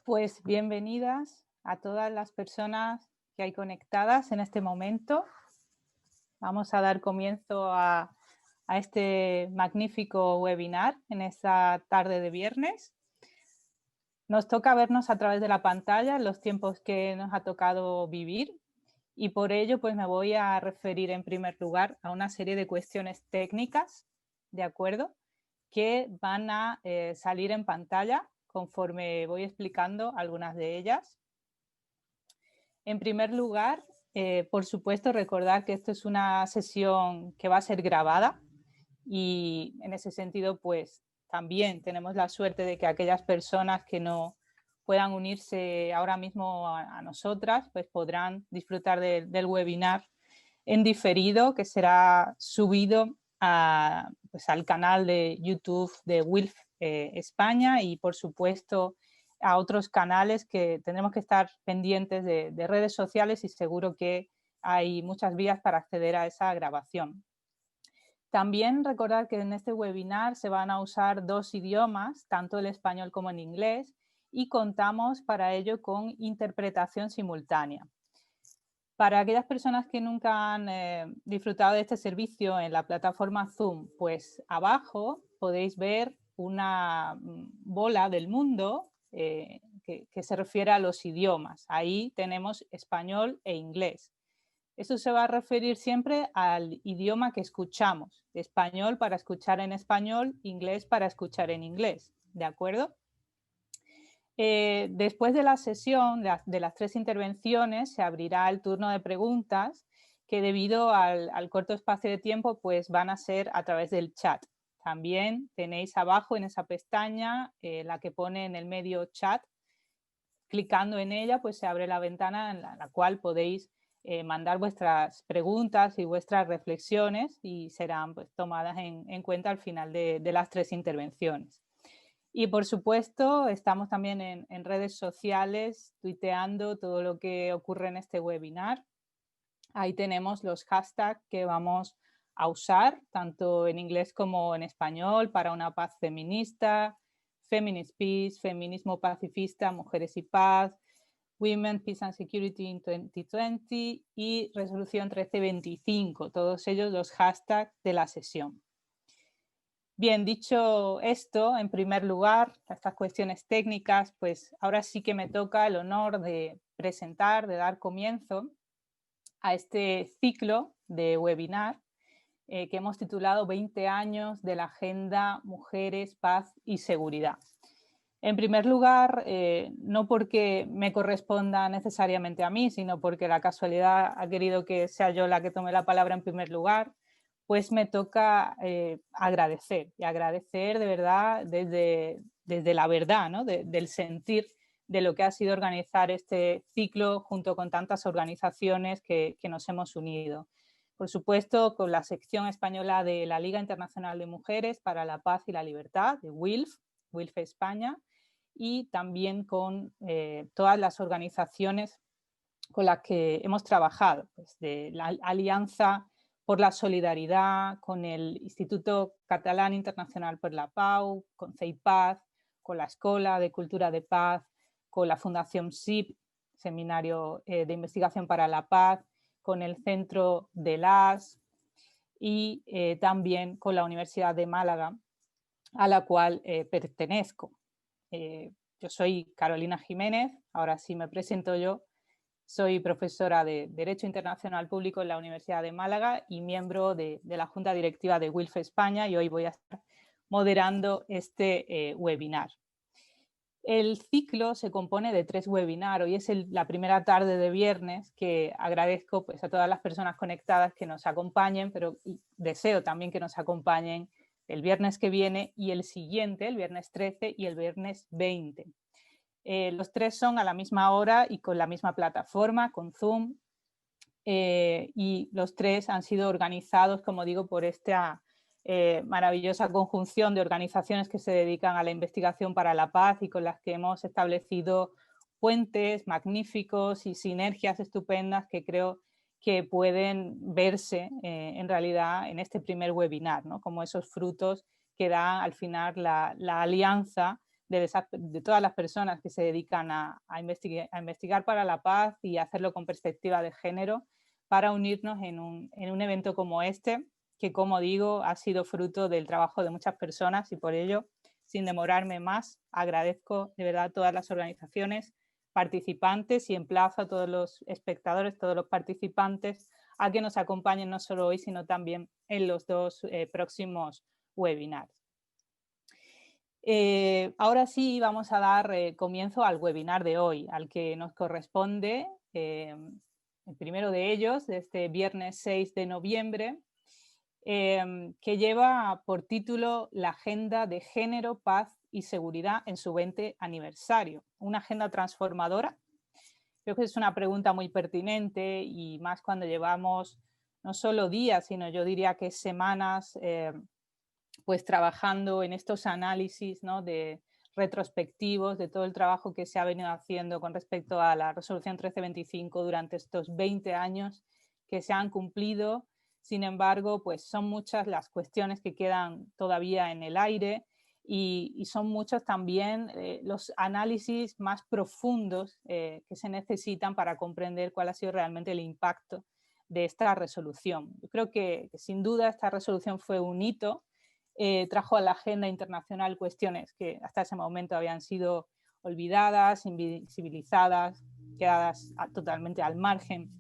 Pues bienvenidas a todas las personas que hay conectadas en este momento. Vamos a dar comienzo a este magnífico webinar en esta tarde de viernes. Nos toca vernos a través de la pantalla en los tiempos que nos ha tocado vivir y por ello pues me voy a referir en primer lugar a una serie de cuestiones técnicas, ¿de acuerdo?, que van a salir en pantalla conforme voy explicando algunas de ellas. En primer lugar, por supuesto, recordar que esto es una sesión que va a ser grabada y en ese sentido, pues también tenemos la suerte de que aquellas personas que no puedan unirse ahora mismo a nosotras, pues podrán disfrutar del webinar en diferido, que será subido pues al canal de YouTube de WILF España y, por supuesto, a otros canales que tendremos que estar pendientes de redes sociales y seguro que hay muchas vías para acceder a esa grabación. También recordar que en este webinar se van a usar dos idiomas, tanto el español como el inglés, y contamos para ello con interpretación simultánea. Para aquellas personas que nunca han disfrutado de este servicio en la plataforma Zoom, pues abajo podéis ver una bola del mundo que se refiere a los idiomas. Ahí tenemos español e inglés. Eso se va a referir siempre al idioma que escuchamos. Español para escuchar en español, inglés para escuchar en inglés. ¿De acuerdo? Después de la sesión, de las tres intervenciones, se abrirá el turno de preguntas que debido al corto espacio de tiempo pues van a ser a través del chat. También tenéis abajo en esa pestaña la que pone en el medio chat. Clicando en ella pues se abre la ventana en la cual podéis mandar vuestras preguntas y vuestras reflexiones y serán pues tomadas en cuenta al final de las tres intervenciones. Y por supuesto estamos también en redes sociales tuiteando todo lo que ocurre en este webinar. Ahí tenemos los hashtags que vamos a usar tanto en inglés como en español para una paz feminista, Feminist Peace, feminismo pacifista, mujeres y paz, Women, Peace and Security in 2020 y resolución 1325, todos ellos los hashtags de la sesión. Bien, dicho esto, en primer lugar, estas cuestiones técnicas, pues ahora sí que me toca el honor de presentar, de dar comienzo a este ciclo de webinar que hemos titulado 20 años de la Agenda Mujeres, Paz y Seguridad. En primer lugar, no porque me corresponda necesariamente a mí, sino porque la casualidad ha querido que sea yo la que tome la palabra en primer lugar, pues me toca agradecer, y agradecer de verdad desde la verdad, ¿no? Del sentir de lo que ha sido organizar este ciclo junto con tantas organizaciones que nos hemos unido. Por supuesto, con la sección española de la Liga Internacional de Mujeres para la Paz y la Libertad, de WILF, WILF España, y también con todas las organizaciones con las que hemos trabajado, pues de la Alianza por la Solidaridad, con el Instituto Catalán Internacional por la Pau, con CEIPAZ, con la Escuela de Cultura de Paz, con la Fundación SIP, Seminario de Investigación para la Paz, con el Centro de las y también con la Universidad de Málaga, a la cual pertenezco. Yo soy Carolina Jiménez, ahora sí me presento yo. Soy profesora de Derecho Internacional Público en la Universidad de Málaga y miembro de la Junta Directiva de WILF España, y hoy voy a estar moderando este webinar. El ciclo se compone de 3 webinars. Hoy es la primera tarde de viernes, que agradezco pues, a todas las personas conectadas que nos acompañen, pero deseo también que nos acompañen el viernes que viene y el siguiente, el viernes 13 y el viernes 20. Los 3 son a la misma hora y con la misma plataforma, con Zoom, y los 3 han sido organizados, como digo, por esta maravillosa conjunción de organizaciones que se dedican a la investigación para la paz y con las que hemos establecido puentes magníficos y sinergias estupendas que creo que pueden verse en realidad en este primer webinar, ¿no? Como esos frutos que da al final la alianza de todas las personas que se dedican a investigar para la paz y hacerlo con perspectiva de género, para unirnos en un evento como este, que, como digo, ha sido fruto del trabajo de muchas personas, y por ello, sin demorarme más, agradezco de verdad a todas las organizaciones participantes y emplazo a todos los espectadores, todos los participantes, a que nos acompañen no solo hoy, sino también en los dos próximos webinars. Ahora sí vamos a dar comienzo al webinar de hoy, al que nos corresponde el primero de ellos, de este viernes 6 de noviembre, que lleva por título la Agenda de Género, Paz y Seguridad en su 20 aniversario. Una agenda transformadora. Creo que es una pregunta muy pertinente, y más cuando llevamos no solo días, sino yo diría que semanas pues trabajando en estos análisis, ¿no?, de retrospectivos de todo el trabajo que se ha venido haciendo con respecto a la resolución 1325 durante estos 20 años que se han cumplido. Sin embargo, pues son muchas las cuestiones que quedan todavía en el aire, y son muchos también los análisis más profundos que se necesitan para comprender cuál ha sido realmente el impacto de esta resolución. Yo creo que sin duda esta resolución fue un hito. Trajo a la agenda internacional cuestiones que hasta ese momento habían sido olvidadas, invisibilizadas, quedadas totalmente al margen.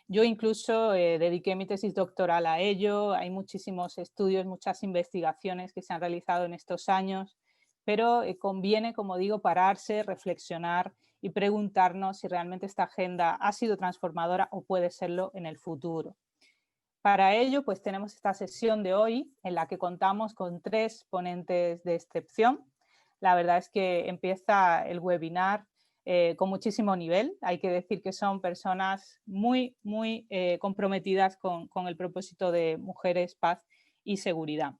Yo incluso dediqué mi tesis doctoral a ello. Hay muchísimos estudios, muchas investigaciones que se han realizado en estos años, pero conviene, como digo, pararse, reflexionar y preguntarnos si realmente esta agenda ha sido transformadora o puede serlo en el futuro. Para ello, pues tenemos esta sesión de hoy en la que contamos con 3 ponentes de excepción. La verdad es que empieza el webinar con muchísimo nivel. Hay que decir que son personas muy comprometidas con el propósito de mujeres, paz y seguridad.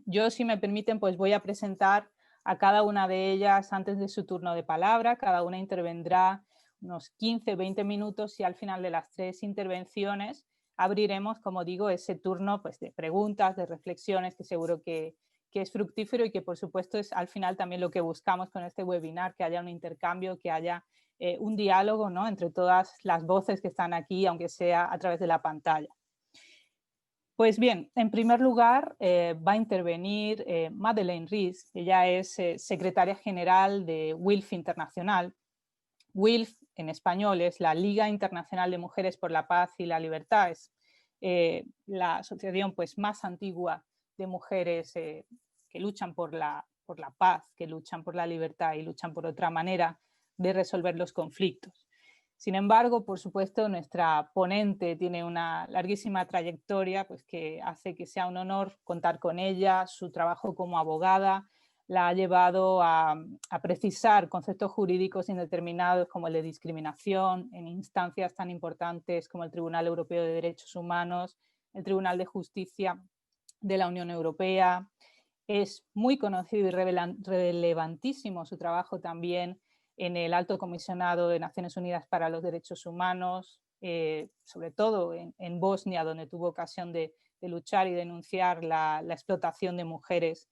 Yo, si me permiten, pues voy a presentar a cada una de ellas antes de su turno de palabra. Cada una intervendrá unos 15-20 minutos, y al final de las 3 intervenciones abriremos, como digo, ese turno pues de preguntas, de reflexiones, que seguro que es fructífero, y que por supuesto es al final también lo que buscamos con este webinar, que haya un intercambio, que haya un diálogo, ¿no?, entre todas las voces que están aquí, aunque sea a través de la pantalla. Pues bien, en primer lugar va a intervenir Madeleine Ries. Ella es secretaria general de WILF Internacional. WILF en español es la Liga Internacional de Mujeres por la Paz y la Libertad. Es la asociación pues más antigua de mujeres que luchan por la paz, que luchan por la libertad y luchan por otra manera de resolver los conflictos. Sin embargo, por supuesto, nuestra ponente tiene una larguísima trayectoria, pues, que hace que sea un honor contar con ella. Su trabajo como abogada la ha llevado a precisar conceptos jurídicos indeterminados como el de discriminación en instancias tan importantes como el Tribunal Europeo de Derechos Humanos, el Tribunal de Justicia de la Unión Europea. Es muy conocido y relevantísimo su trabajo también en el Alto Comisionado de Naciones Unidas para los Derechos Humanos, sobre todo en Bosnia, donde tuvo ocasión de luchar y denunciar la explotación de mujeres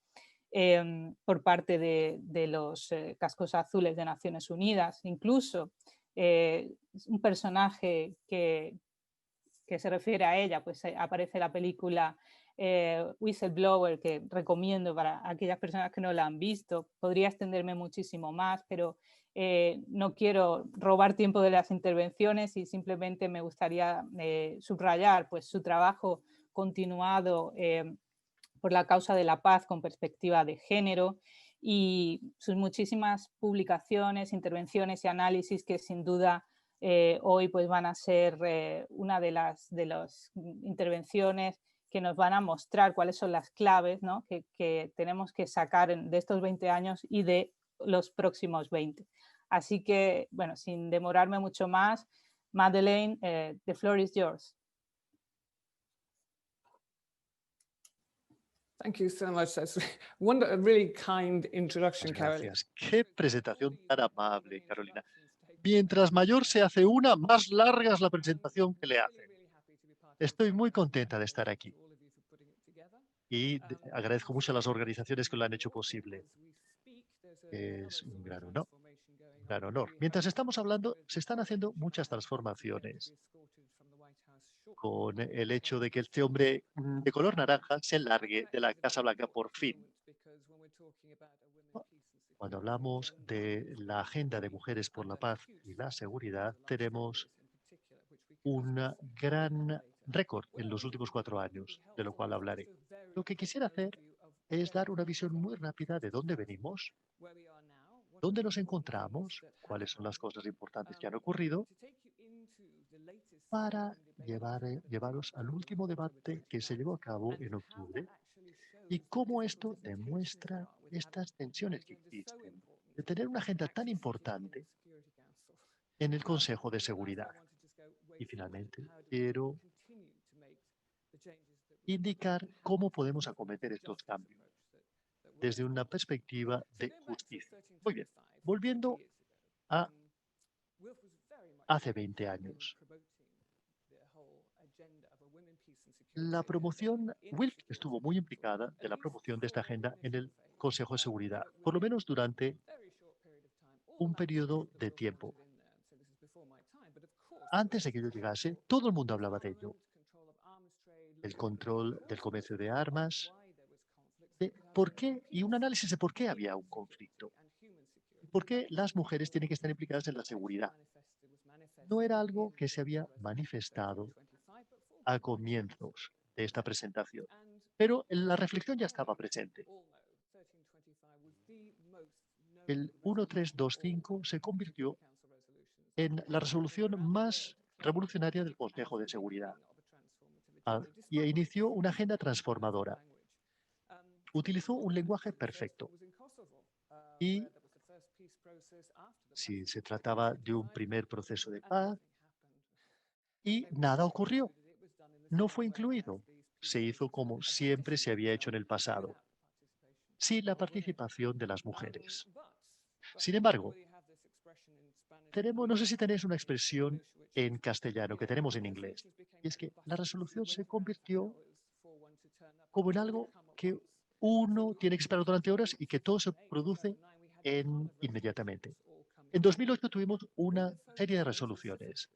por parte de los cascos azules de Naciones Unidas. Incluso un personaje que se refiere a ella, pues aparece en la película Whistleblower, que recomiendo para aquellas personas que no la han visto. Podría extenderme muchísimo más, pero no quiero robar tiempo de las intervenciones, y simplemente me gustaría subrayar pues su trabajo continuado por la causa de la paz con perspectiva de género, y sus muchísimas publicaciones, intervenciones y análisis que sin duda hoy pues van a ser una de las intervenciones que nos van a mostrar cuáles son las claves, ¿no?, que tenemos que sacar de estos 20 años y de los próximos 20. Así que, bueno, sin demorarme mucho más, Madeleine, the floor is yours. Thank you so much. That's a really kind introduction, Carolina. Gracias. Qué presentación tan amable, Carolina. Mientras mayor se hace una, más larga es la presentación que le hacen. Estoy muy contenta de estar aquí y agradezco mucho a las organizaciones que lo han hecho posible. Es un gran honor. Gran honor. Mientras estamos hablando, se están haciendo muchas transformaciones con el hecho de que este hombre de color naranja se largue de la Casa Blanca por fin. Cuando hablamos de la agenda de mujeres por la paz y la seguridad, tenemos un gran récord en los últimos 4 años, de lo cual hablaré. Lo que quisiera hacer es dar una visión muy rápida de dónde venimos, dónde nos encontramos, cuáles son las cosas importantes que han ocurrido, para llevaros al último debate que se llevó a cabo en octubre y cómo esto demuestra estas tensiones que existen de tener una agenda tan importante en el Consejo de Seguridad. Y finalmente, quiero indicar cómo podemos acometer estos cambios desde una perspectiva de justicia. Muy bien, volviendo a hace 20 años. La promoción, Wilk estuvo muy implicada de la promoción de esta agenda en el Consejo de Seguridad, por lo menos durante un periodo de tiempo. Antes de que yo llegase, todo el mundo hablaba de ello. El control del comercio de armas, de por qué y un análisis de por qué había un conflicto. ¿Por qué las mujeres tienen que estar implicadas en la seguridad? No era algo que se había manifestado a comienzos de esta presentación, pero la reflexión ya estaba presente. El 1325 se convirtió en la resolución más revolucionaria del Consejo de Seguridad y inició una agenda transformadora. Utilizó un lenguaje perfecto y si se trataba de un primer proceso de paz y nada ocurrió, no fue incluido. Se hizo como siempre se había hecho en el pasado, sin la participación de las mujeres. Sin embargo, no sé si tenéis una expresión en castellano que tenemos en inglés, y es que la resolución se convirtió como en algo que uno tiene que esperar durante horas y que todo se produce inmediatamente. En 2008 tuvimos una serie de resoluciones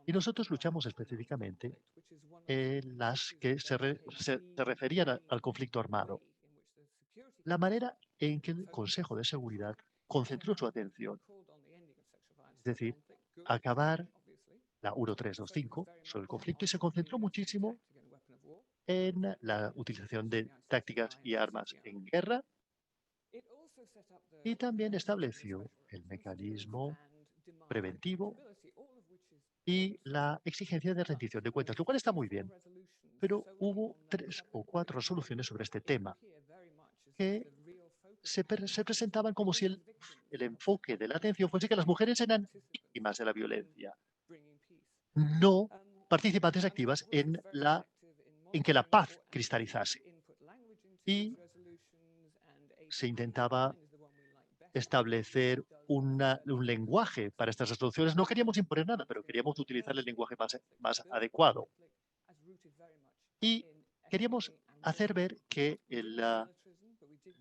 y nosotros luchamos específicamente en las que se referían al conflicto armado. La manera en que el Consejo de Seguridad concentró su atención, es decir, acabar la 1325 sobre el conflicto y se concentró muchísimo en la utilización de tácticas y armas en guerra y también estableció el mecanismo preventivo y la exigencia de rendición de cuentas, lo cual está muy bien. Pero hubo 3 o 4 resoluciones sobre este tema que se presentaban como si el enfoque de la atención fuese que las mujeres eran víctimas de la violencia, no participantes activas en que la paz cristalizase. Y se intentaba establecer un lenguaje para estas resoluciones. No queríamos imponer nada, pero queríamos utilizar el lenguaje más adecuado. Y queríamos hacer ver que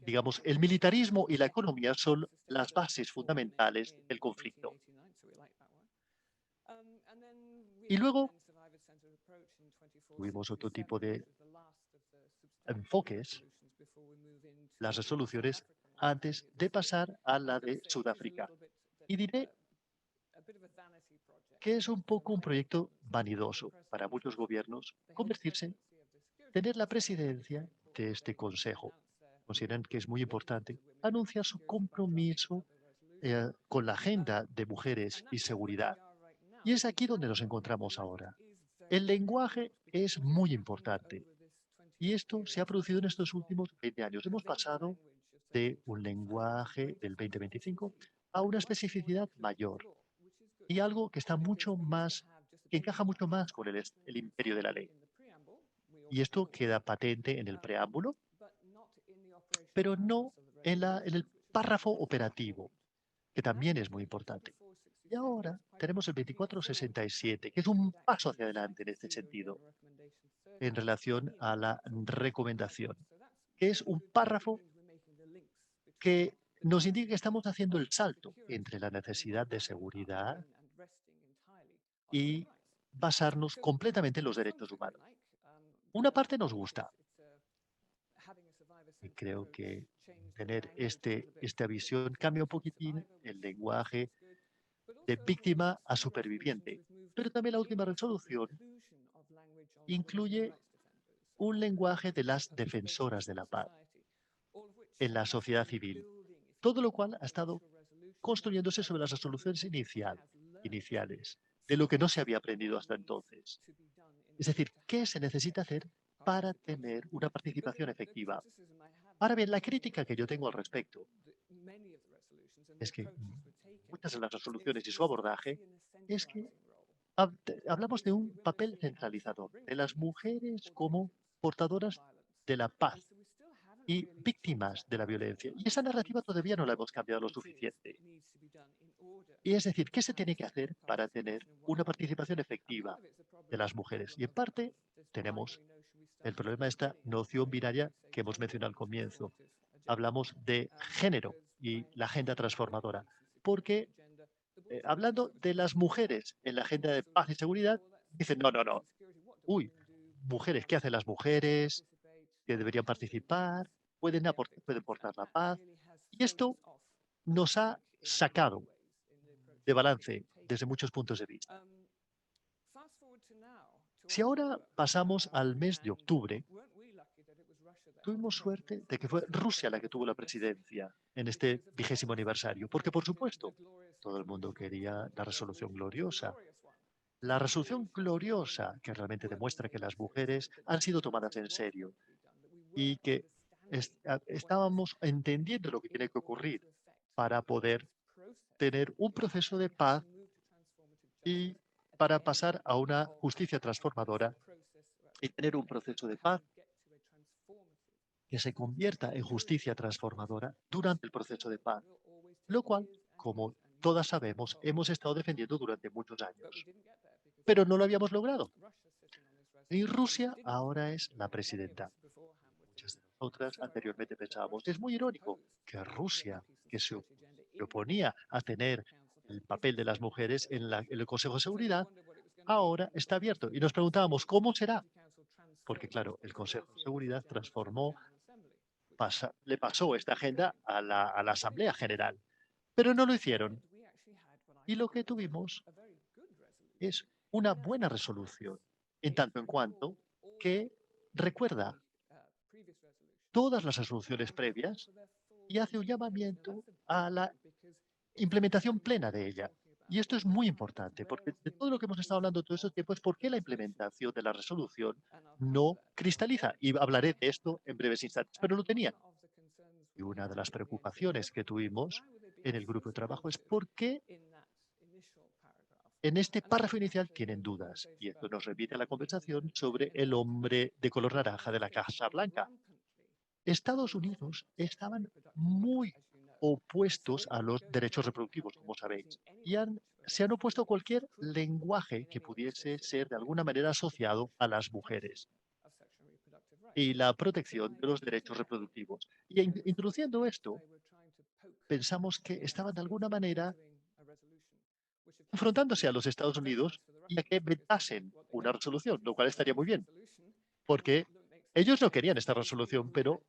digamos, el militarismo y la economía son las bases fundamentales del conflicto. Y luego tuvimos otro tipo de enfoques, las resoluciones, antes de pasar a la de Sudáfrica. Y diré que es un poco un proyecto vanidoso para muchos gobiernos convertirse, tener la presidencia de este Consejo. Consideran que es muy importante anunciar su compromiso con la agenda de mujeres y seguridad. Y es aquí donde nos encontramos ahora. El lenguaje es muy importante y esto se ha producido en estos últimos 20 años. Hemos pasado de un lenguaje del 2025 a una especificidad mayor y algo que está mucho más, que encaja mucho más con el imperio de la ley. Y esto queda patente en el preámbulo, pero no en el párrafo operativo, que también es muy importante. Y ahora tenemos el 2467, que es un paso hacia adelante en este sentido, en relación a la recomendación, que es un párrafo que nos indica que estamos haciendo el salto entre la necesidad de seguridad y basarnos completamente en los derechos humanos. Una parte nos gusta, y creo que tener esta visión cambia un poquitín el lenguaje de víctima a superviviente. Pero también la última resolución incluye un lenguaje de las defensoras de la paz en la sociedad civil, todo lo cual ha estado construyéndose sobre las resoluciones iniciales, de lo que no se había aprendido hasta entonces. Es decir, ¿qué se necesita hacer para tener una participación efectiva? Ahora bien, la crítica que yo tengo al respecto es que muchas de las resoluciones y su abordaje es que hablamos de un papel centralizador, de las mujeres como portadoras de la paz y víctimas de la violencia. Y esa narrativa todavía no la hemos cambiado lo suficiente. Y es decir, ¿qué se tiene que hacer para tener una participación efectiva de las mujeres? Y en parte tenemos el problema de esta noción binaria que hemos mencionado al comienzo. Hablamos de género y la agenda transformadora, porque hablando de las mujeres en la agenda de paz y seguridad, dicen, no, no, no, uy, mujeres, ¿qué hacen las mujeres? Que deberían participar, pueden portar la paz. Y esto nos ha sacado de balance desde muchos puntos de vista. Si ahora pasamos al mes de octubre, tuvimos suerte de que fue Rusia la que tuvo la presidencia en este 20º aniversario, porque por supuesto todo el mundo quería la resolución gloriosa. La resolución gloriosa que realmente demuestra que las mujeres han sido tomadas en serio y que estábamos entendiendo lo que tiene que ocurrir para poder tener un proceso de paz y para pasar a una justicia transformadora y tener un proceso de paz que se convierta en justicia transformadora durante el proceso de paz, lo cual, como todas sabemos, hemos estado defendiendo durante muchos años. Pero no lo habíamos logrado. Y Rusia ahora es la presidenta. Muchas de nosotras anteriormente pensábamos, es muy irónico que Rusia, que se oponía a tener el papel de las mujeres en el Consejo de Seguridad, ahora está abierto. Y nos preguntábamos, ¿cómo será? Porque, claro, el Consejo de Seguridad le pasó esta agenda a la Asamblea General, pero no lo hicieron. Y lo que tuvimos es una buena resolución, en tanto en cuanto que recuerda todas las resoluciones previas y hace un llamamiento a la implementación plena de ella. Y esto es muy importante, porque de todo lo que hemos estado hablando todo este tiempo es por qué la implementación de la resolución no cristaliza. Y hablaré de esto en breves instantes, pero lo tenía. Y una de las preocupaciones que tuvimos en el grupo de trabajo es por qué en este párrafo inicial tienen dudas. Y esto nos remite a la conversación sobre el hombre de color naranja de la Casa Blanca. Estados Unidos estaban muy opuestos a los derechos reproductivos, como sabéis, y se han opuesto a cualquier lenguaje que pudiese ser de alguna manera asociado a las mujeres y la protección de los derechos reproductivos. Y introduciendo esto, pensamos que estaban de alguna manera confrontándose a los Estados Unidos y a que vetasen una resolución, lo cual estaría muy bien, porque ellos no querían esta resolución, pero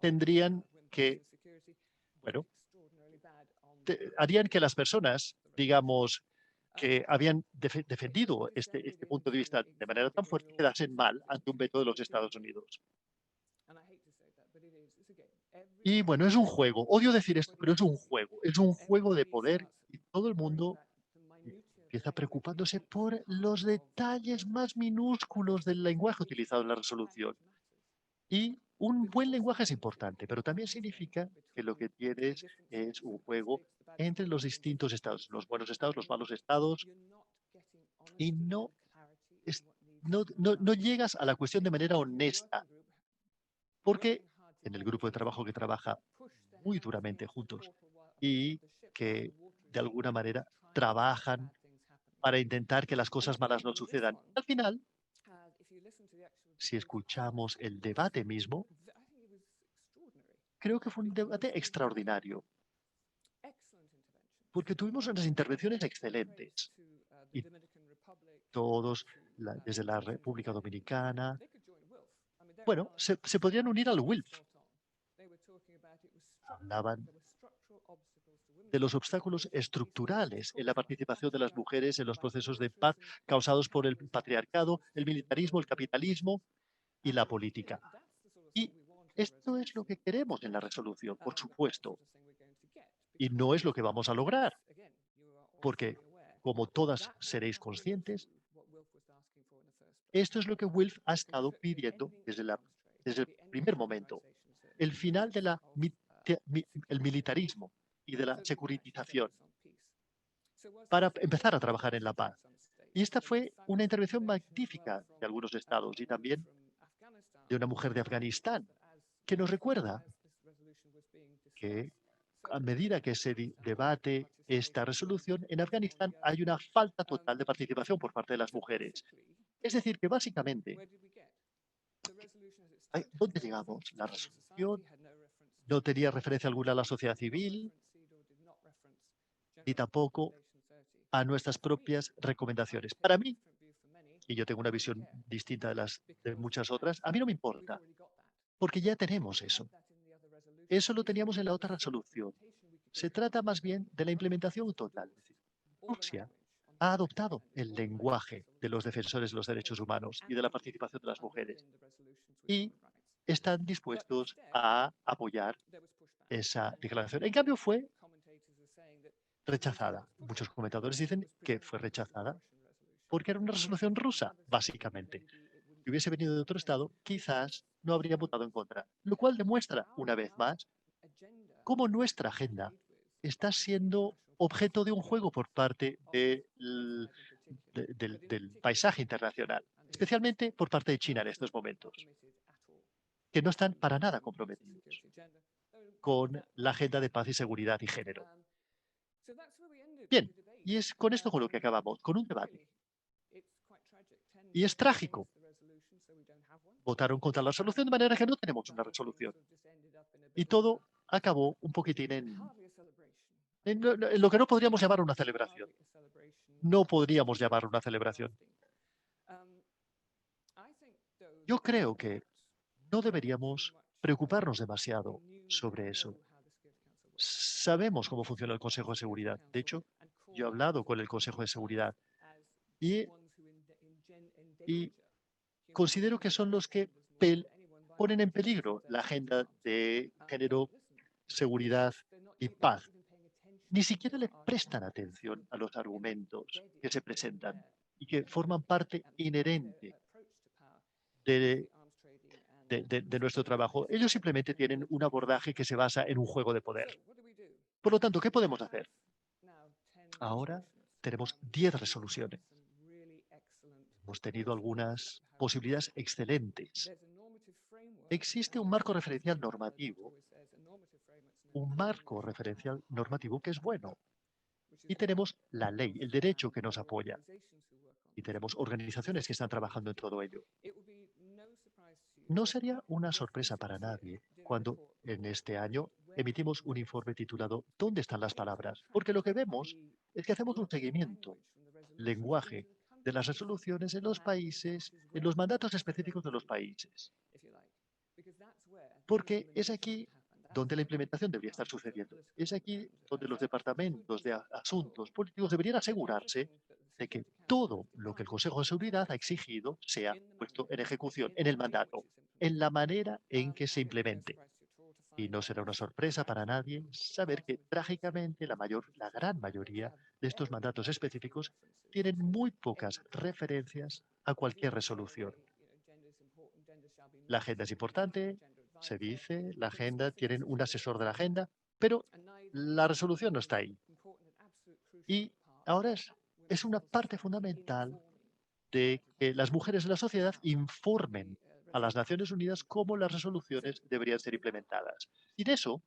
tendrían que, bueno, harían que las personas, digamos, que habían defendido este punto de vista de manera tan fuerte, quedasen mal ante un veto de los Estados Unidos. Y bueno, es un juego. Odio decir esto, pero es un juego de poder y todo el mundo empieza preocupándose por los detalles más minúsculos del lenguaje utilizado en la resolución. Y un buen lenguaje es importante, pero también significa que lo que tienes es un juego entre los distintos estados, los buenos estados, los malos estados, y no llegas a la cuestión de manera honesta, porque en el grupo de trabajo que trabaja muy duramente juntos y que de alguna manera trabajan para intentar que las cosas malas no sucedan. Al final, si escuchamos el debate mismo, creo que fue un debate extraordinario, porque tuvimos unas intervenciones excelentes. Y todos, desde la República Dominicana, bueno, se podrían unir al WILF. Hablaban de los obstáculos estructurales en la participación de las mujeres en los procesos de paz causados por el patriarcado, el militarismo, el capitalismo y la política. Y esto es lo que queremos en la resolución, por supuesto. Y no es lo que vamos a lograr, porque, como todas seréis conscientes, esto es lo que WILF ha estado pidiendo desde el primer momento. El final del militarismo y de la securitización para empezar a trabajar en la paz. Y esta fue una intervención magnífica de algunos estados y también de una mujer de Afganistán, que nos recuerda que a medida que se debate esta resolución, en Afganistán hay una falta total de participación por parte de las mujeres. Es decir, que básicamente, ¿dónde llegamos? La resolución no tenía referencia alguna a la sociedad civil, ni tampoco a nuestras propias recomendaciones. Para mí, y yo tengo una visión distinta de muchas otras, a mí no me importa, porque ya tenemos eso. Eso lo teníamos en la otra resolución. Se trata más bien de la implementación total. Rusia ha adoptado el lenguaje de los defensores de los derechos humanos y de la participación de las mujeres y están dispuestos a apoyar esa declaración. En cambio, fue rechazada. Muchos comentadores dicen que fue rechazada porque era una resolución rusa, básicamente. Si hubiese venido de otro estado, quizás no habría votado en contra, lo cual demuestra, una vez más, cómo nuestra agenda está siendo objeto de un juego por parte del paisaje internacional, especialmente por parte de China en estos momentos, que no están para nada comprometidos con la agenda de paz y seguridad y género. Bien, y es con esto con lo que acabamos, con un debate. Y es trágico. Votaron contra la resolución de manera que no tenemos una resolución. Y todo acabó un poquitín en lo que no podríamos llamar una celebración. No podríamos llamar una celebración. Yo creo que no deberíamos preocuparnos demasiado sobre eso. Sabemos cómo funciona el Consejo de Seguridad. De hecho, yo he hablado con el Consejo de Seguridad y considero que son los que ponen en peligro la agenda de género, seguridad y paz. Ni siquiera le prestan atención a los argumentos que se presentan y que forman parte inherente de nuestro trabajo. Ellos simplemente tienen un abordaje que se basa en un juego de poder. Por lo tanto, ¿qué podemos hacer? Ahora tenemos 10 resoluciones. Hemos tenido algunas posibilidades excelentes. Existe un marco referencial normativo que es bueno. Y tenemos la ley, el derecho que nos apoya. Y tenemos organizaciones que están trabajando en todo ello. No sería una sorpresa para nadie cuando en este año emitimos un informe titulado ¿Dónde están las palabras? Porque lo que vemos es que hacemos un seguimiento, lenguaje, de las resoluciones en los países, en los mandatos específicos de los países. Porque es aquí donde la implementación debería estar sucediendo. Es aquí donde los departamentos de asuntos políticos deberían asegurarse de que todo lo que el Consejo de Seguridad ha exigido sea puesto en ejecución, en el mandato, en la manera en que se implemente. Y no será una sorpresa para nadie saber que trágicamente la gran mayoría de estos mandatos específicos tienen muy pocas referencias a cualquier resolución. La agenda es importante, se dice, la agenda, tienen un asesor de la agenda, pero la resolución no está ahí. Y ahora es una parte fundamental de que las mujeres de la sociedad informen a las Naciones Unidas cómo las resoluciones deberían ser implementadas. Y de eso,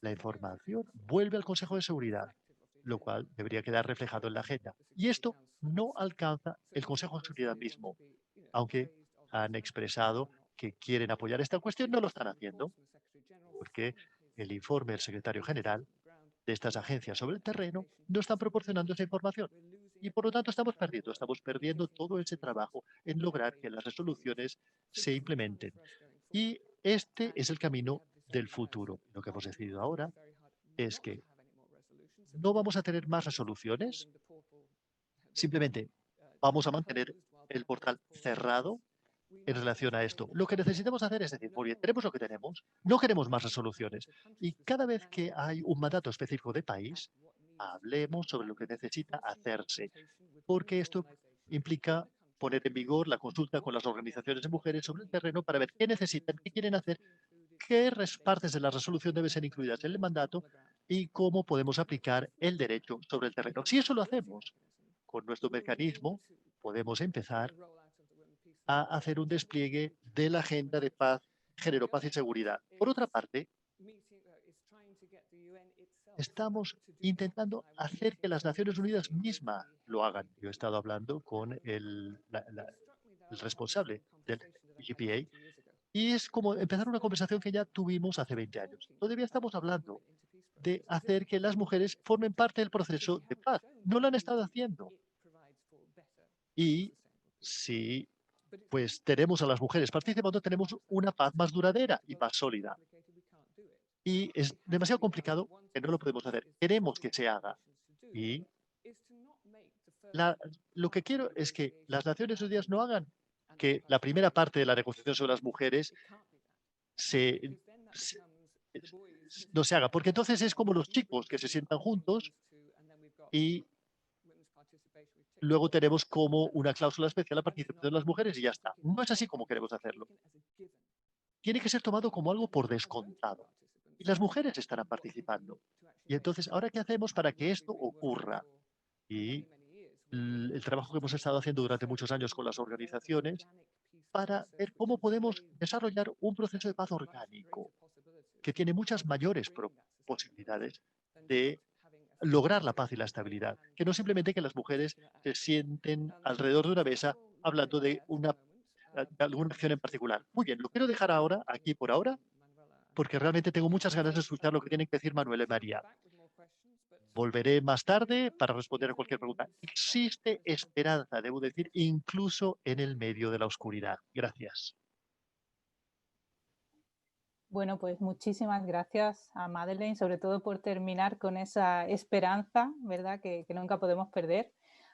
la información vuelve al Consejo de Seguridad, lo cual debería quedar reflejado en la agenda. Y esto no alcanza el Consejo de Seguridad mismo, aunque han expresado que quieren apoyar esta cuestión, no lo están haciendo. porque el informe del secretario general de estas agencias sobre el terreno no están proporcionando esa información. Y por lo tanto estamos perdiendo todo ese trabajo en lograr que las resoluciones se implementen. Y este es el camino del futuro. Lo que hemos decidido ahora es que no vamos a tener más resoluciones, simplemente vamos a mantener el portal cerrado en relación a esto. Lo que necesitamos hacer es decir, muy bien, tenemos lo que tenemos, no queremos más resoluciones. Y cada vez que hay un mandato específico de país, hablemos sobre lo que necesita hacerse, porque esto implica poner en vigor la consulta con las organizaciones de mujeres sobre el terreno para ver qué necesitan, qué quieren hacer, qué partes de la resolución deben ser incluidas en el mandato y cómo podemos aplicar el derecho sobre el terreno. Si eso lo hacemos con nuestro mecanismo, podemos empezar a hacer un despliegue de la agenda de paz, género, paz y seguridad. Por otra parte, estamos intentando hacer que las Naciones Unidas mismas lo hagan. Yo he estado hablando con el responsable del GPA y es como empezar una conversación que ya tuvimos hace 20 años. Todavía estamos hablando de hacer que las mujeres formen parte del proceso de paz. No lo han estado haciendo. Y si pues tenemos a las mujeres participando, tenemos una paz más duradera y más sólida. Y es demasiado complicado que no lo podemos hacer. Queremos que se haga. Y lo que quiero es que las Naciones Unidas no hagan que la primera parte de la negociación sobre las mujeres no se haga, porque entonces es como los chicos que se sientan juntos y luego tenemos como una cláusula especial la participación de las mujeres y ya está. No es así como queremos hacerlo. Tiene que ser tomado como algo por descontado. Y las mujeres estarán participando. Y entonces, ¿ahora qué hacemos para que esto ocurra? Y el trabajo que hemos estado haciendo durante muchos años con las organizaciones para ver cómo podemos desarrollar un proceso de paz orgánico que tiene muchas mayores posibilidades de lograr la paz y la estabilidad, que no simplemente que las mujeres se sienten alrededor de una mesa hablando de alguna acción en particular. Muy bien, lo quiero dejar ahora, aquí por ahora, porque realmente tengo muchas ganas de escuchar lo que tienen que decir Manuel y María. Volveré más tarde para responder a cualquier pregunta. Existe esperanza, debo decir, incluso en el medio de la oscuridad. Gracias. Bueno, pues muchísimas gracias a Madeleine, sobre todo por terminar con esa esperanza, ¿verdad?, que nunca podemos perder.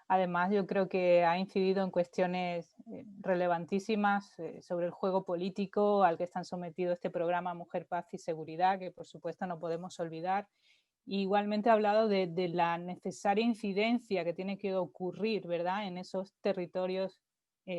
Además, yo creo que ha incidido en cuestiones relevantísimas sobre el juego político al que están sometidos este programa Mujer, Paz y Seguridad, que por supuesto no podemos olvidar. Igualmente ha hablado de la necesaria incidencia que tiene que ocurrir, ¿verdad?, en esos territorios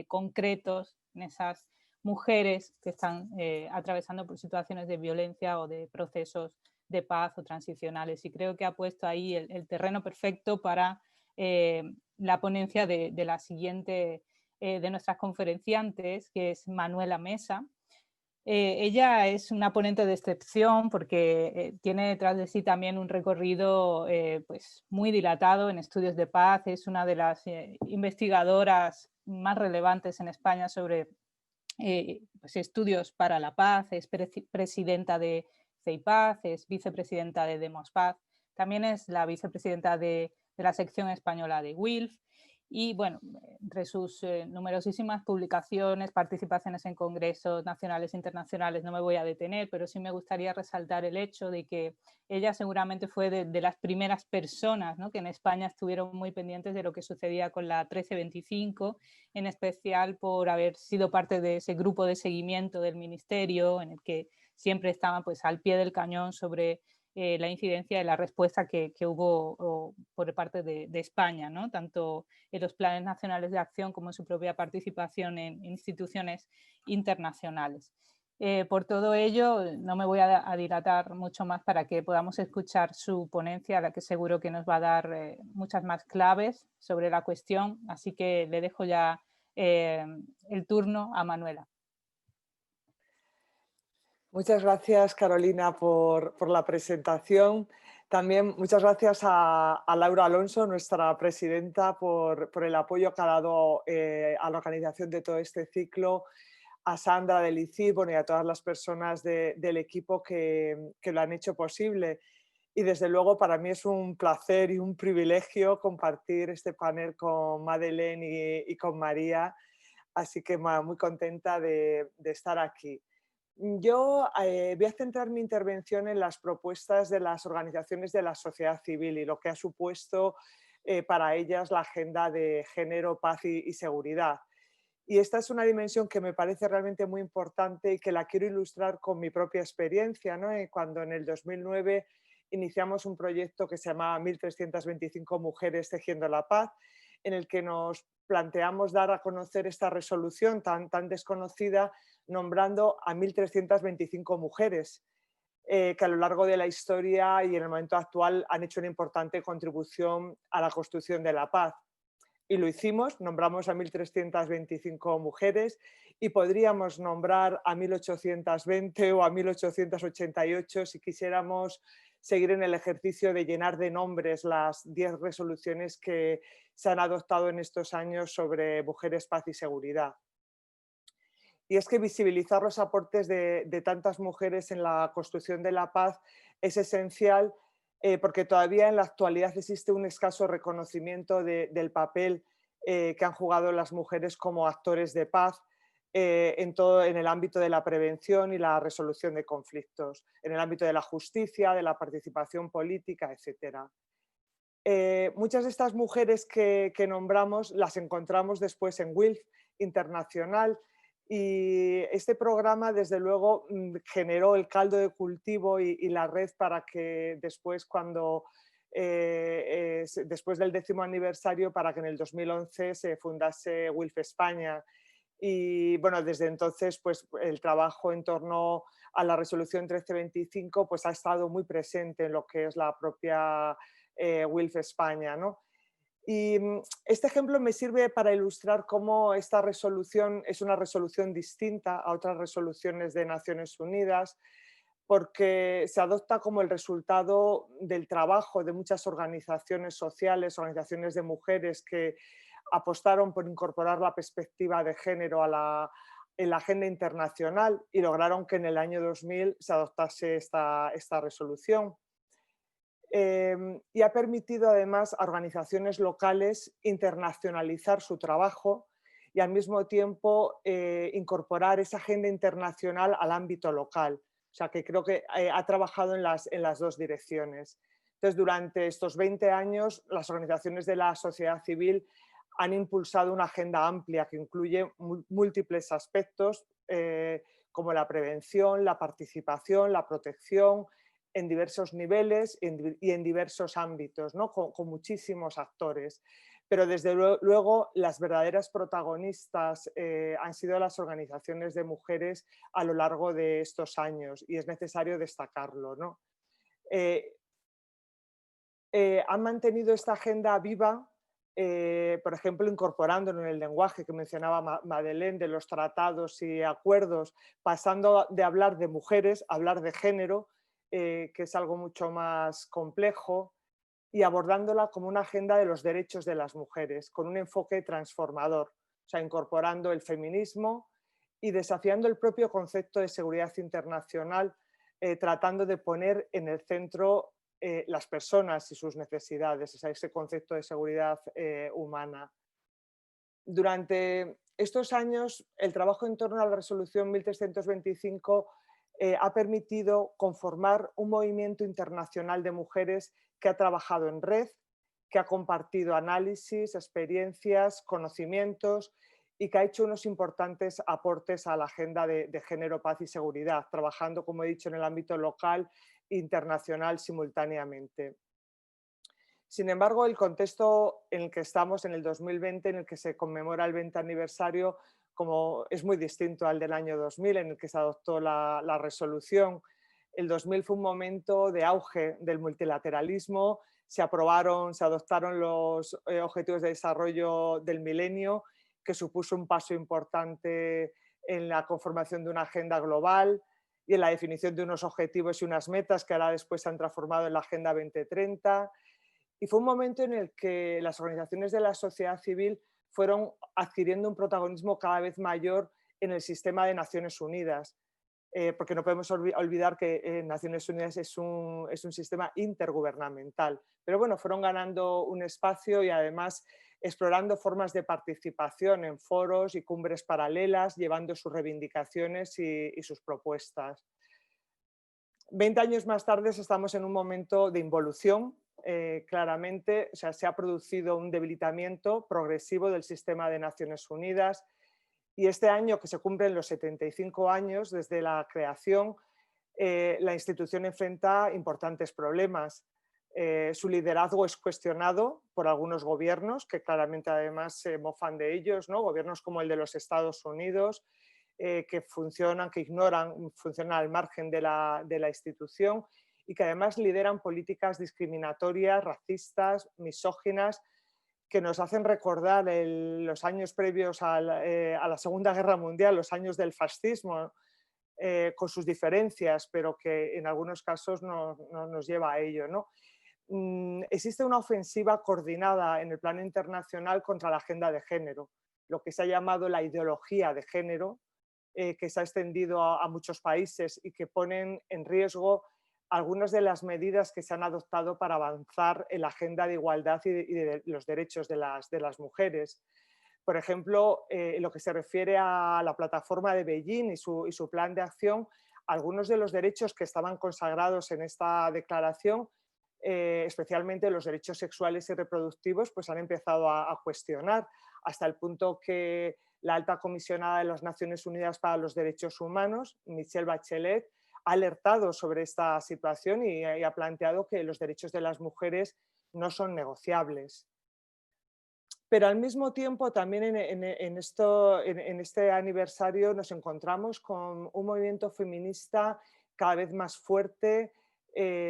concretos, en esas mujeres que están atravesando por situaciones de violencia o de procesos de paz o transicionales. Y creo que ha puesto ahí el terreno perfecto para la ponencia de la siguiente de nuestras conferenciantes, que es Manuela Mesa. Ella es una ponente de excepción porque tiene detrás de sí también un recorrido pues muy dilatado en estudios de paz. Es una de las investigadoras más relevantes en España sobre pues estudios para la paz. Es presidenta de CEIPAZ, es vicepresidenta de Demos Paz. También es la vicepresidenta de la sección española de WILF. Y bueno, entre sus numerosísimas publicaciones, participaciones en congresos nacionales e internacionales, no me voy a detener, pero sí me gustaría resaltar el hecho de que ella seguramente fue de las primeras personas, ¿no?, que en España estuvieron muy pendientes de lo que sucedía con la 1325, en especial por haber sido parte de ese grupo de seguimiento del ministerio, en el que siempre estaban pues al pie del cañón sobre la incidencia y la respuesta que hubo por parte de España, ¿no?, tanto en los planes nacionales de acción como en su propia participación en instituciones internacionales. Por todo ello, no me voy a dilatar mucho más para que podamos escuchar su ponencia, a la que seguro que nos va a dar muchas más claves sobre la cuestión, así que le dejo ya el turno a Manuela. Muchas gracias, Carolina, por la presentación. También muchas gracias a Laura Alonso, nuestra presidenta, por el apoyo que ha dado a la organización de todo este ciclo, a Sandra del ICIP, bueno, y a todas las personas del equipo que lo han hecho posible. Y desde luego para mí es un placer y un privilegio compartir este panel con Madeleine y con María, así que muy contenta de estar aquí. Yo voy a centrar mi intervención en las propuestas de las organizaciones de la sociedad civil y lo que ha supuesto para ellas la agenda de género, paz y seguridad. Y esta es una dimensión que me parece realmente muy importante y que la quiero ilustrar con mi propia experiencia, ¿no? Cuando en el 2009 iniciamos un proyecto que se llamaba 1325 Mujeres Tejiendo la Paz, en el que nos planteamos dar a conocer esta resolución tan desconocida, nombrando a 1325 mujeres que a lo largo de la historia y en el momento actual han hecho una importante contribución a la construcción de la paz. Y lo hicimos, nombramos a 1325 mujeres y podríamos nombrar a 1820 o a 1888 si quisiéramos seguir en el ejercicio de llenar de nombres las 10 resoluciones que se han adoptado en estos años sobre mujeres, paz y seguridad. Y es que visibilizar los aportes de tantas mujeres en la construcción de la paz es esencial porque todavía en la actualidad existe un escaso reconocimiento del papel que han jugado las mujeres como actores de paz en el ámbito de la prevención y la resolución de conflictos, en el ámbito de la justicia, de la participación política, etc. Muchas de estas mujeres que nombramos las encontramos después en WILF Internacional y este programa desde luego generó el caldo de cultivo y la red para que después después del 10º aniversario para que en el 2011 se fundase WILF España. Y bueno, desde entonces pues el trabajo en torno a la resolución 1325 pues ha estado muy presente en lo que es la propia WILF España, ¿no? Y este ejemplo me sirve para ilustrar cómo esta resolución es una resolución distinta a otras resoluciones de Naciones Unidas, porque se adopta como el resultado del trabajo de muchas organizaciones sociales, organizaciones de mujeres que apostaron por incorporar la perspectiva de género en la agenda internacional y lograron que en el año 2000 se adoptase esta resolución. Y ha permitido además a organizaciones locales internacionalizar su trabajo y al mismo tiempo incorporar esa agenda internacional al ámbito local. O sea que creo que ha trabajado en las dos direcciones. Entonces, durante estos 20 años, las organizaciones de la sociedad civil han impulsado una agenda amplia que incluye múltiples aspectos como la prevención, la participación, la protección, en diversos niveles y en diversos ámbitos, ¿no? con muchísimos actores. Pero desde luego las verdaderas protagonistas han sido las organizaciones de mujeres a lo largo de estos años y es necesario destacarlo, ¿no? Han mantenido esta agenda viva, por ejemplo, incorporándolo en el lenguaje que mencionaba Madeleine de los tratados y acuerdos, pasando de hablar de mujeres a hablar de género, que es algo mucho más complejo, y abordándola como una agenda de los derechos de las mujeres, con un enfoque transformador, o sea, incorporando el feminismo y desafiando el propio concepto de seguridad internacional, tratando de poner en el centro las personas y sus necesidades, o sea, ese concepto de seguridad humana. Durante estos años, el trabajo en torno a la resolución 1325 ha permitido conformar un movimiento internacional de mujeres que ha trabajado en red, que ha compartido análisis, experiencias, conocimientos y que ha hecho unos importantes aportes a la agenda de género, paz y seguridad, trabajando, como he dicho, en el ámbito local e internacional simultáneamente. Sin embargo, el contexto en el que estamos en el 2020, en el que se conmemora el 20 aniversario, como es muy distinto al del año 2000, en el que se adoptó la resolución. El 2000 fue un momento de auge del multilateralismo, se adoptaron los Objetivos de Desarrollo del Milenio, que supuso un paso importante en la conformación de una agenda global y en la definición de unos objetivos y unas metas que ahora después se han transformado en la Agenda 2030. Y fue un momento en el que las organizaciones de la sociedad civil fueron adquiriendo un protagonismo cada vez mayor en el sistema de Naciones Unidas, porque no podemos olvidar que Naciones Unidas es un sistema intergubernamental. Pero bueno, fueron ganando un espacio y además explorando formas de participación en foros y cumbres paralelas, llevando sus reivindicaciones y sus propuestas. 20 años más tarde estamos en un momento de involución, claramente, o sea, se ha producido un debilitamiento progresivo del sistema de Naciones Unidas y este año que se cumplen los 75 años desde la creación, la institución enfrenta importantes problemas. Su liderazgo es cuestionado por algunos gobiernos que claramente además se mofan de ellos, ¿no? Gobiernos como el de los Estados Unidos, que funcionan al margen de la institución y que además lideran políticas discriminatorias, racistas, misóginas, que nos hacen recordar los años previos a la Segunda Guerra Mundial, los años del fascismo, con sus diferencias, pero que en algunos casos nos lleva a ello, ¿no? Existe una ofensiva coordinada en el plano internacional contra la agenda de género, lo que se ha llamado la ideología de género, que se ha extendido a muchos países y que ponen en riesgo algunas de las medidas que se han adoptado para avanzar en la agenda de igualdad y de los derechos de las mujeres. Por ejemplo, en lo que se refiere a la plataforma de Beijing y su plan de acción, algunos de los derechos que estaban consagrados en esta declaración, especialmente los derechos sexuales y reproductivos, pues han empezado a cuestionar, hasta el punto que la alta comisionada de las Naciones Unidas para los Derechos Humanos, Michelle Bachelet, ha alertado sobre esta situación y ha planteado que los derechos de las mujeres no son negociables. Pero al mismo tiempo también en este aniversario nos encontramos con un movimiento feminista cada vez más fuerte,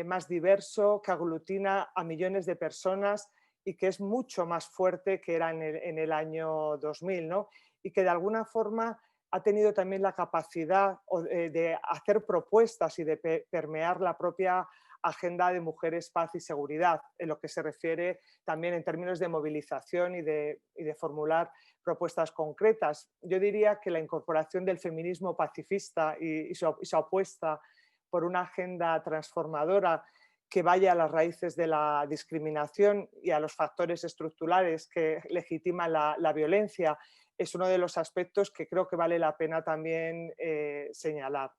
más diverso, que aglutina a millones de personas y que es mucho más fuerte que era en el año 2000, ¿no? Y que de alguna forma ha tenido también la capacidad de hacer propuestas y de permear la propia agenda de mujeres, paz y seguridad, en lo que se refiere también en términos de movilización y de formular propuestas concretas. Yo diría que la incorporación del feminismo pacifista y su apuesta por una agenda transformadora que vaya a las raíces de la discriminación y a los factores estructurales que legitiman la violencia es uno de los aspectos que creo que vale la pena también señalar.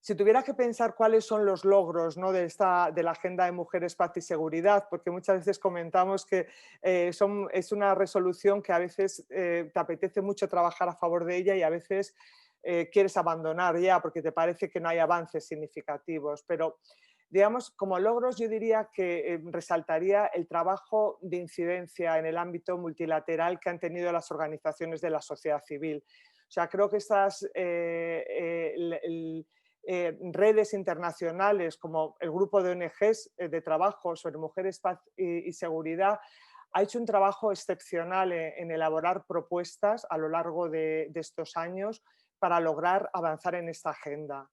Si tuviera que pensar cuáles son los logros, ¿no?, de la Agenda de Mujeres, Paz y Seguridad, porque muchas veces comentamos que es una resolución que a veces te apetece mucho trabajar a favor de ella y a veces quieres abandonar ya porque te parece que no hay avances significativos. Pero, digamos, como logros yo diría que resaltaría el trabajo de incidencia en el ámbito multilateral que han tenido las organizaciones de la sociedad civil. O sea, creo que estas redes internacionales como el grupo de ONGs de trabajo sobre mujeres, paz y seguridad ha hecho un trabajo excepcional en elaborar propuestas a lo largo de estos años para lograr avanzar en esta agenda.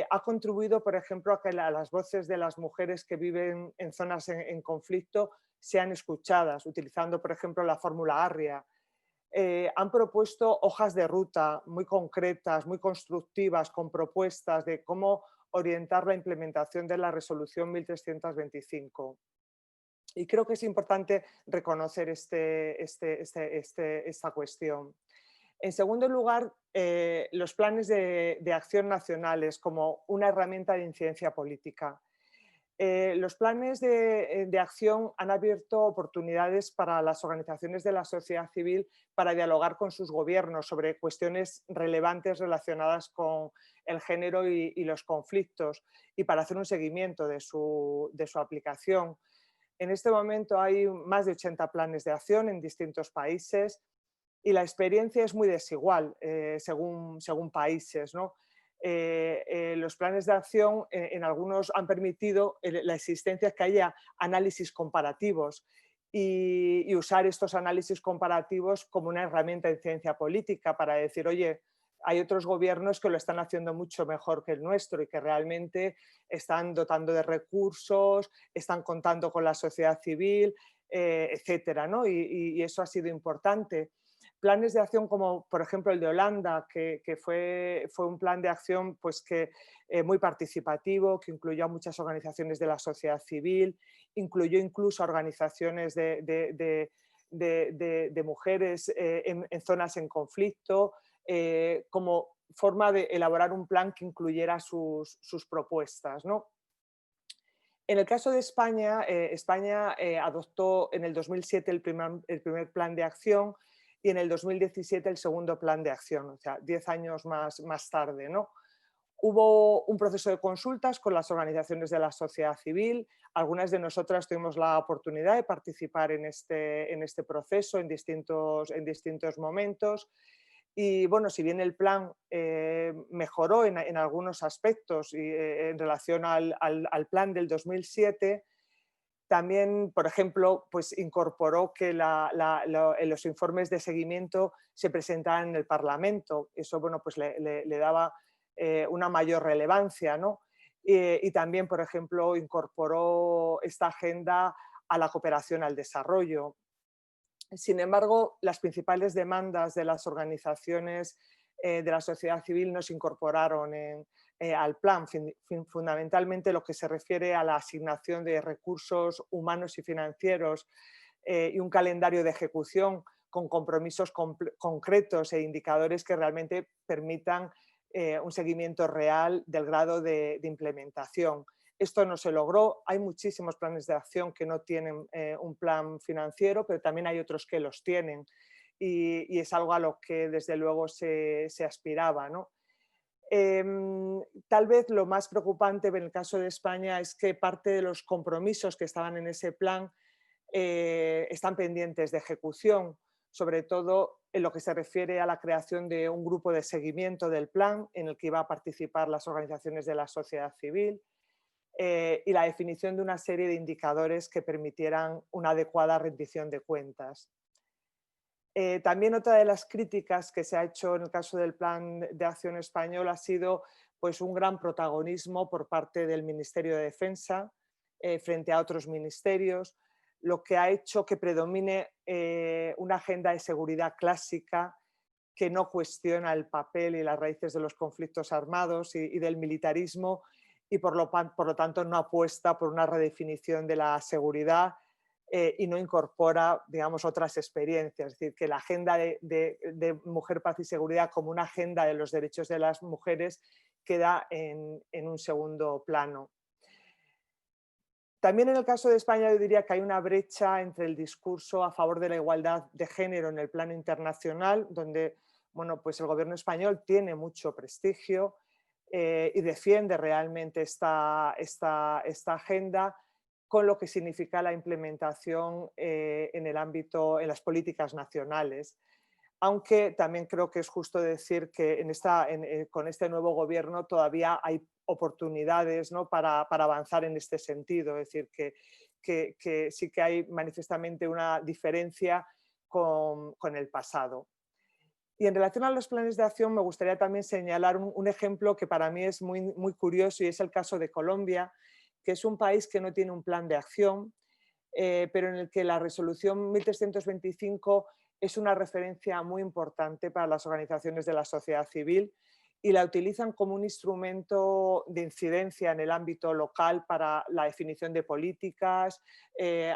Ha contribuido, por ejemplo, a que las voces de las mujeres que viven en zonas en conflicto sean escuchadas, utilizando, por ejemplo, la fórmula ARRIA. Han propuesto hojas de ruta muy concretas, muy constructivas, con propuestas de cómo orientar la implementación de la resolución 1325. Y creo que es importante reconocer esta cuestión. En segundo lugar, los planes de acción nacionales como una herramienta de incidencia política. Los planes de acción han abierto oportunidades para las organizaciones de la sociedad civil para dialogar con sus gobiernos sobre cuestiones relevantes relacionadas con el género y los conflictos y para hacer un seguimiento de su aplicación. En este momento hay más de 80 planes de acción en distintos países y la experiencia es muy desigual según países, ¿no? Los planes de acción en algunos han permitido la existencia que haya análisis comparativos y usar estos análisis comparativos como una herramienta de ciencia política para decir, oye, hay otros gobiernos que lo están haciendo mucho mejor que el nuestro y que realmente están dotando de recursos, están contando con la sociedad civil, etcétera, ¿no? Y eso ha sido importante. planes de acción como por ejemplo el de Holanda, que fue un plan de acción pues, muy participativo, que incluyó a muchas organizaciones de la sociedad civil, incluyó incluso organizaciones de mujeres en zonas en conflicto, como forma de elaborar un plan que incluyera sus propuestas, ¿no? En el caso de España, España adoptó en el 2007 el primer plan de acción y en el 2017 el segundo plan de acción, o sea, 10 años más tarde, ¿no? Hubo un proceso de consultas con las organizaciones de la sociedad civil. Algunas de nosotras tuvimos la oportunidad de participar en este proceso en distintos momentos. Y bueno, si bien el plan mejoró en algunos aspectos y, en relación al plan del 2007, también, por ejemplo, pues incorporó que los informes de seguimiento se presentaran en el Parlamento. Eso bueno, pues le daba una mayor relevancia, ¿no? Y también, por ejemplo, incorporó esta agenda a la cooperación al desarrollo. Sin embargo, las principales demandas de las organizaciones de la sociedad civil no se incorporaron al plan, fundamentalmente lo que se refiere a la asignación de recursos humanos y financieros y un calendario de ejecución con compromisos concretos e indicadores que realmente permitan un seguimiento real del grado de implementación. Esto no se logró. Hay muchísimos planes de acción que no tienen un plan financiero, pero también hay otros que los tienen. Y es algo a lo que desde luego se aspiraba, ¿no? Tal vez lo más preocupante en el caso de España es que parte de los compromisos que estaban en ese plan están pendientes de ejecución, sobre todo en lo que se refiere a la creación de un grupo de seguimiento del plan en el que iban a participar las organizaciones de la sociedad civil, y la definición de una serie de indicadores que permitieran una adecuada rendición de cuentas. También otra de las críticas que se ha hecho en el caso del Plan de Acción Español ha sido pues, un gran protagonismo por parte del Ministerio de Defensa frente a otros ministerios, lo que ha hecho que predomine una agenda de seguridad clásica que no cuestiona el papel y las raíces de los conflictos armados y del militarismo, y por lo tanto no apuesta por una redefinición de la seguridad y no incorpora, digamos, otras experiencias. Es decir, que la agenda de Mujer, Paz y Seguridad como una agenda de los derechos de las mujeres queda en un segundo plano. También en el caso de España yo diría que hay una brecha entre el discurso a favor de la igualdad de género en el plano internacional, donde bueno, pues el gobierno español tiene mucho prestigio, y defiende realmente esta agenda, con lo que significa la implementación en el ámbito, en las políticas nacionales. Aunque también creo que es justo decir que con este nuevo gobierno todavía hay oportunidades, ¿no? para avanzar en este sentido. Es decir, que sí que hay manifiestamente una diferencia con el pasado. Y en relación a los planes de acción me gustaría también señalar un ejemplo que para mí es muy curioso, y es el caso de Colombia, que es un país que no tiene un plan de acción, pero en el que la resolución 1325 es una referencia muy importante para las organizaciones de la sociedad civil y la utilizan como un instrumento de incidencia en el ámbito local para la definición de políticas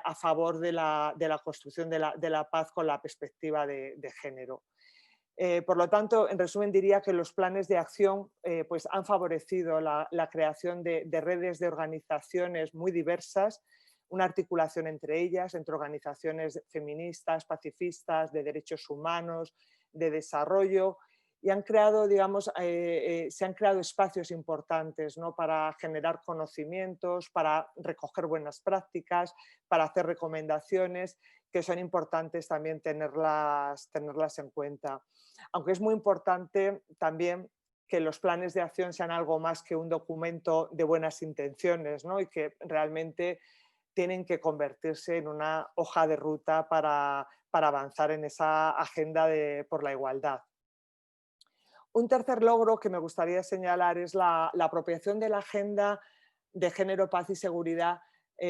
a favor de la construcción de la paz con la perspectiva de género. Por lo tanto, en resumen, diría que los planes de acción pues han favorecido la creación de redes de organizaciones muy diversas, una articulación entre ellas, entre organizaciones feministas, pacifistas, de derechos humanos, de desarrollo, y han creado, digamos, se han creado espacios importantes, ¿no? para generar conocimientos, para recoger buenas prácticas, para hacer recomendaciones, que son importantes también tenerlas en cuenta. Aunque es muy importante también que los planes de acción sean algo más que un documento de buenas intenciones, ¿no? y que realmente tienen que convertirse en una hoja de ruta para avanzar en esa agenda por la igualdad. Un tercer logro que me gustaría señalar es la apropiación de la agenda de género, paz y seguridad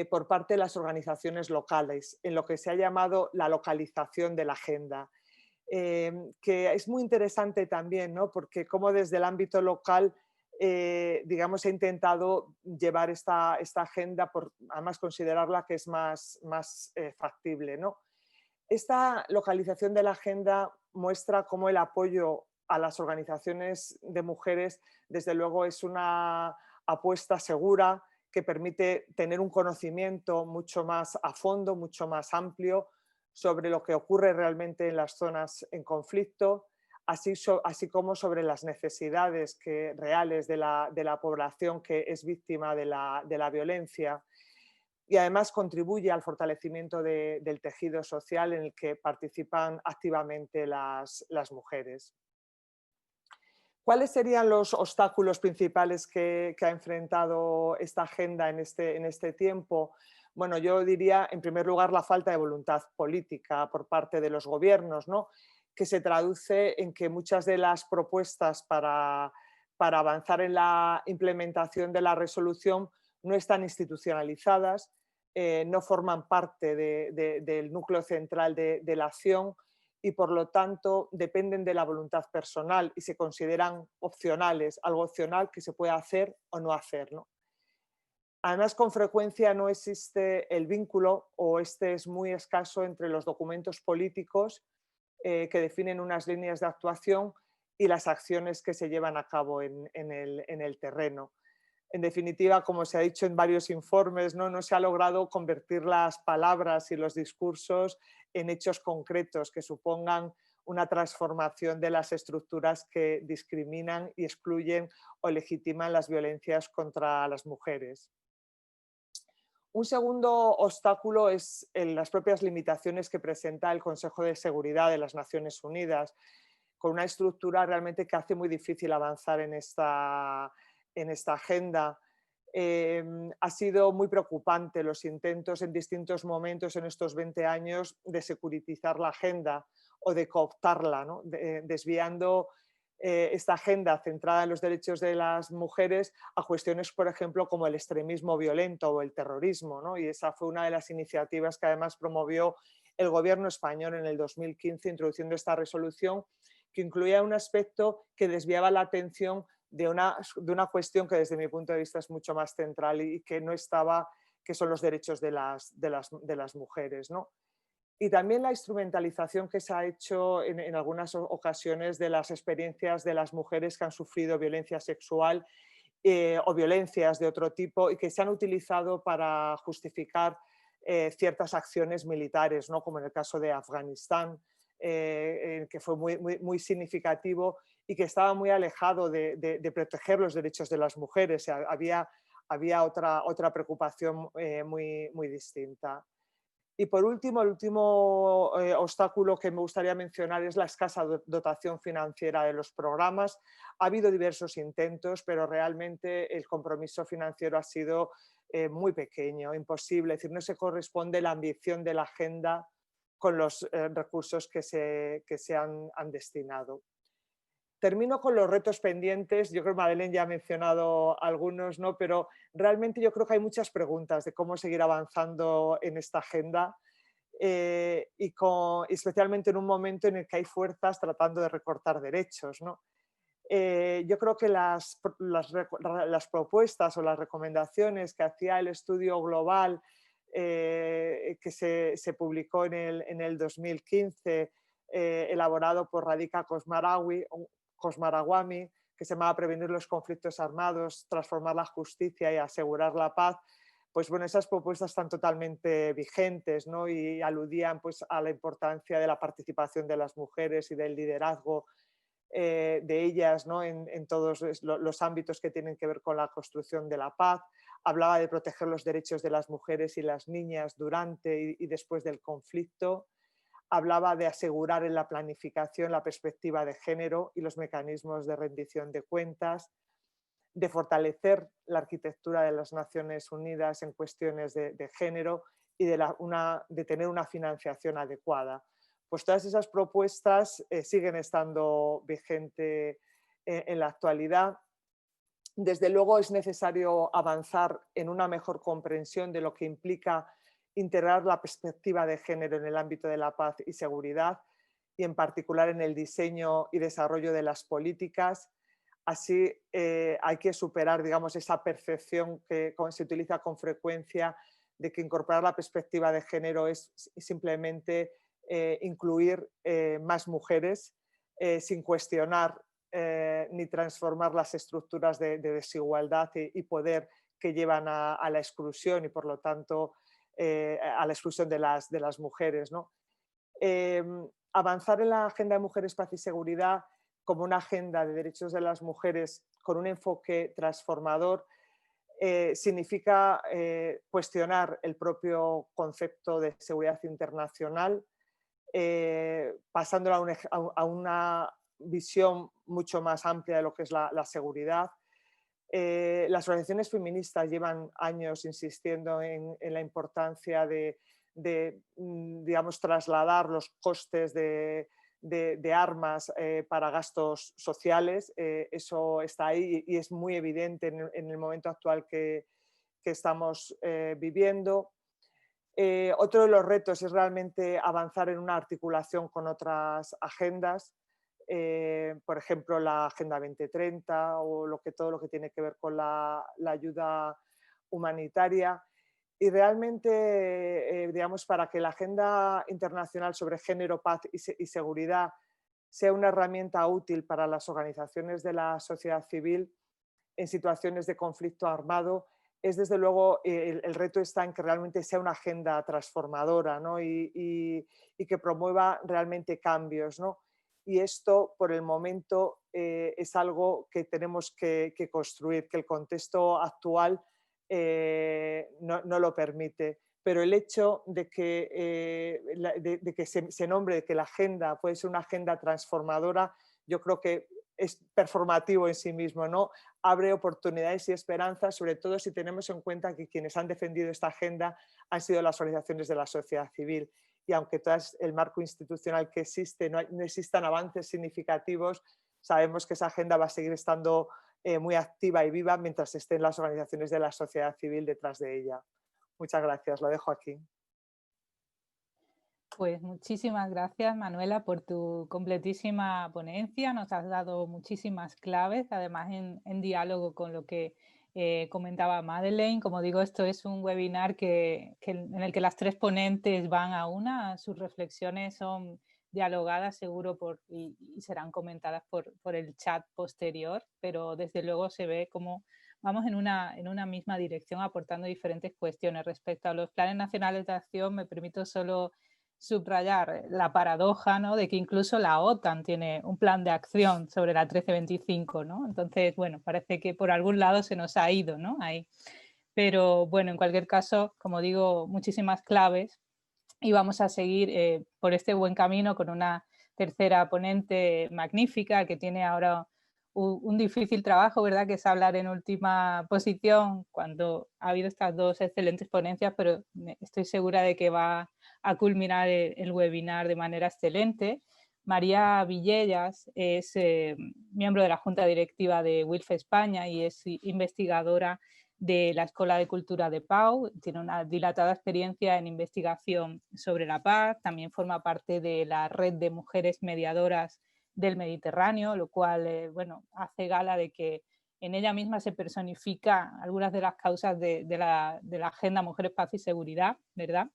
por parte de las organizaciones locales, en lo que se ha llamado la localización de la agenda. que es muy interesante también, ¿no? Porque como desde el ámbito local, digamos, he intentado llevar esta agenda, por además considerarla que es más factible, ¿no? Esta localización de la agenda muestra cómo el apoyo a las organizaciones de mujeres, desde luego, es una apuesta segura que permite tener un conocimiento mucho más a fondo, mucho más amplio sobre lo que ocurre realmente en las zonas en conflicto, así como sobre las necesidades reales de la población que es víctima de la violencia. Y además contribuye al fortalecimiento del tejido social en el que participan activamente las mujeres. ¿Cuáles serían los obstáculos principales que ha enfrentado esta agenda en este tiempo? Bueno, yo diría, en primer lugar, la falta de voluntad política por parte de los gobiernos, ¿no? Que se traduce en que muchas de las propuestas para avanzar en la implementación de la resolución no están institucionalizadas, no forman parte del núcleo central de la acción y por lo tanto dependen de la voluntad personal y se consideran opcionales, algo opcional que se puede hacer o no hacer, ¿no? Además, con frecuencia no existe el vínculo o este es muy escaso entre los documentos políticos que definen unas líneas de actuación y las acciones que se llevan a cabo en el terreno. En definitiva, como se ha dicho en varios informes, no se ha logrado convertir las palabras y los discursos en hechos concretos que supongan una transformación de las estructuras que discriminan y excluyen o legitiman las violencias contra las mujeres. Un segundo obstáculo es las propias limitaciones que presenta el Consejo de Seguridad de las Naciones Unidas, con una estructura realmente que hace muy difícil avanzar en esta agenda. Ha sido muy preocupante los intentos en distintos momentos en estos 20 años de securitizar la agenda o de cooptarla, ¿no? Desviando esta agenda centrada en los derechos de las mujeres a cuestiones, por ejemplo, como el extremismo violento o el terrorismo, ¿no? Y esa fue una de las iniciativas que además promovió el gobierno español en el 2015, introduciendo esta resolución que incluía un aspecto que desviaba la atención de una cuestión que desde mi punto de vista es mucho más central y que no estaba, que son los derechos de las mujeres, ¿no? Y también la instrumentalización que se ha hecho en algunas ocasiones de las experiencias de las mujeres que han sufrido violencia sexual o violencias de otro tipo y que se han utilizado para justificar ciertas acciones militares, ¿no? Como en el caso de Afganistán, que fue muy significativo y que estaba muy alejado de proteger los derechos de las mujeres. O sea, había otra preocupación muy distinta. Y por último, el último obstáculo que me gustaría mencionar es la escasa dotación financiera de los programas. Ha habido diversos intentos, pero realmente el compromiso financiero ha sido muy pequeño, imposible. Es decir, no se corresponde la ambición de la agenda con los recursos que se han destinado. Termino con los retos pendientes. Yo creo que Madeleine ya ha mencionado algunos, ¿no? Pero realmente yo creo que hay muchas preguntas de cómo seguir avanzando en esta agenda especialmente en un momento en el que hay fuerzas tratando de recortar derechos, ¿no? Yo creo que las propuestas o las recomendaciones que hacía el estudio global que se publicó en el 2015, elaborado por Radhika Cosmaragwamy, que se llamaba Prevenir los conflictos armados, transformar la justicia y asegurar la paz, pues bueno, esas propuestas están totalmente vigentes, ¿no? Y aludían pues, a la importancia de la participación de las mujeres y del liderazgo de ellas, ¿no? en todos los ámbitos que tienen que ver con la construcción de la paz. Hablaba de proteger los derechos de las mujeres y las niñas durante y después del conflicto. Hablaba de asegurar en la planificación la perspectiva de género y los mecanismos de rendición de cuentas, de fortalecer la arquitectura de las Naciones Unidas en cuestiones de género y de tener una financiación adecuada. Pues todas esas propuestas siguen estando vigentes en la actualidad. Desde luego es necesario avanzar en una mejor comprensión de lo que implica integrar la perspectiva de género en el ámbito de la paz y seguridad y en particular en el diseño y desarrollo de las políticas. Así hay que superar, digamos, esa percepción que se utiliza con frecuencia de que incorporar la perspectiva de género es simplemente incluir más mujeres sin cuestionar ni transformar las estructuras de desigualdad y poder que llevan a la exclusión y por lo tanto a la exclusión de las mujeres, ¿no? Avanzar en la agenda de mujeres, paz y seguridad como una agenda de derechos de las mujeres con un enfoque transformador significa cuestionar el propio concepto de seguridad internacional, pasándolo a una visión mucho más amplia de lo que es la seguridad. Las organizaciones feministas llevan años insistiendo en la importancia de digamos, trasladar los costes de armas para gastos sociales. Eso está ahí y es muy evidente en el momento actual que estamos viviendo. Otro de los retos es realmente avanzar en una articulación con otras agendas, por ejemplo la Agenda 2030 o todo lo que tiene que ver con la ayuda humanitaria. Y realmente, digamos, para que la agenda internacional sobre género, paz y seguridad sea una herramienta útil para las organizaciones de la sociedad civil en situaciones de conflicto armado, es desde luego, el reto está en que realmente sea una agenda transformadora, ¿no? y que promueva realmente cambios, ¿no? Y esto, por el momento, es algo que tenemos que construir, que el contexto actual no lo permite. Pero el hecho de que, se nombre, de que la agenda puede ser una agenda transformadora, yo creo que es performativo en sí mismo, ¿no? Abre oportunidades y esperanzas, sobre todo si tenemos en cuenta que quienes han defendido esta agenda han sido las organizaciones de la sociedad civil. Y aunque todo el marco institucional que existe no existan avances significativos, sabemos que esa agenda va a seguir estando muy activa y viva mientras estén las organizaciones de la sociedad civil detrás de ella. Muchas gracias, lo dejo aquí. Pues muchísimas gracias, Manuela, por tu completísima ponencia. Nos has dado muchísimas claves, además en diálogo con lo que comentaba Madeleine. Como digo, esto es un webinar en el que las tres ponentes van a una. Sus reflexiones son dialogadas seguro y serán comentadas por el chat posterior, pero desde luego se ve como vamos en una misma dirección aportando diferentes cuestiones. Respecto a los planes nacionales de acción, me permito solo subrayar la paradoja, ¿no?, de que incluso la OTAN tiene un plan de acción sobre la 1325, ¿no? Entonces, bueno, parece que por algún lado se nos ha ido, ¿no? Ahí. Pero bueno, en cualquier caso, como digo, muchísimas claves y vamos a seguir por este buen camino con una tercera ponente magnífica que tiene ahora un difícil trabajo, ¿verdad?, que es hablar en última posición cuando ha habido estas dos excelentes ponencias, pero estoy segura de que va a culminar el webinar de manera excelente. María Villellas es miembro de la Junta Directiva de WILF España y es investigadora de la Escuela de Cultura de Pau, tiene una dilatada experiencia en investigación sobre la paz, también forma parte de la red de mujeres mediadoras del Mediterráneo, lo cual bueno, hace gala de que en ella misma se personifica algunas de las causas de la Agenda Mujeres, Paz y Seguridad, ¿verdad?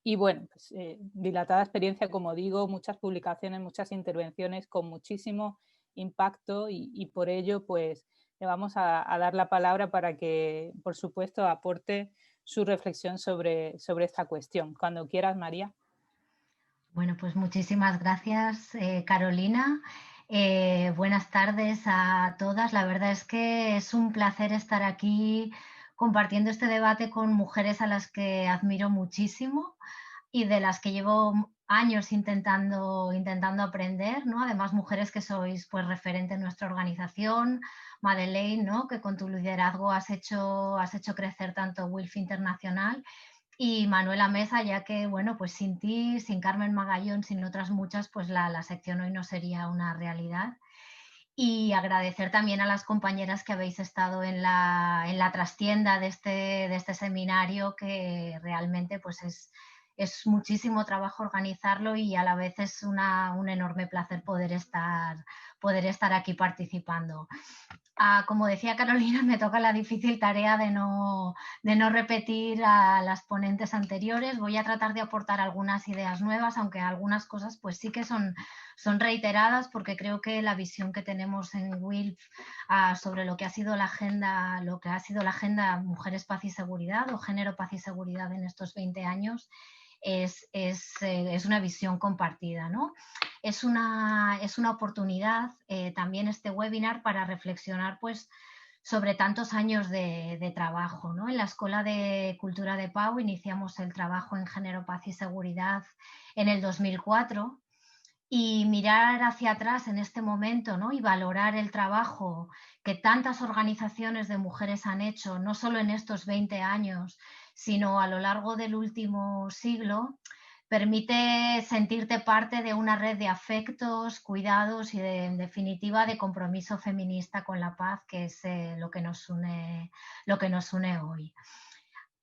Y bueno, pues, dilatada experiencia, como digo, muchas publicaciones, muchas intervenciones con muchísimo impacto y por ello pues le vamos a dar la palabra para que, por supuesto, aporte su reflexión sobre esta cuestión. Cuando quieras, María. Bueno, pues muchísimas gracias, Carolina. Buenas tardes a todas. La verdad es que es un placer estar aquí compartiendo este debate con mujeres a las que admiro muchísimo y de las que llevo años intentando aprender, ¿no? Además, mujeres que sois pues referente en nuestra organización, Madeleine, ¿no?, que con tu liderazgo has hecho crecer tanto WILF Internacional, y Manuela Mesa, ya que, bueno, pues sin ti, sin Carmen Magallón, sin otras muchas, pues la sección hoy no sería una realidad. Y agradecer también a las compañeras que habéis estado en la trastienda de este seminario, que realmente pues es muchísimo trabajo organizarlo y a la vez es un enorme placer poder estar aquí participando. Como decía Carolina, me toca la difícil tarea de no repetir a las ponentes anteriores. Voy a tratar de aportar algunas ideas nuevas, aunque algunas cosas pues sí que son reiteradas, porque creo que la visión que tenemos en WILPF sobre lo que ha sido la agenda Mujeres, Paz y Seguridad o Género, Paz y Seguridad en estos 20 años es una visión compartida, ¿no? Es una oportunidad también este webinar para reflexionar pues, sobre tantos años de trabajo, ¿no? En la Escuela de Cultura de Pau iniciamos el trabajo en Género, Paz y Seguridad en el 2004 y mirar hacia atrás en este momento, ¿no? Y valorar el trabajo que tantas organizaciones de mujeres han hecho, no solo en estos 20 años, sino a lo largo del último siglo, permite sentirte parte de una red de afectos, cuidados y, en definitiva, de compromiso feminista con la paz, que es lo que nos une hoy.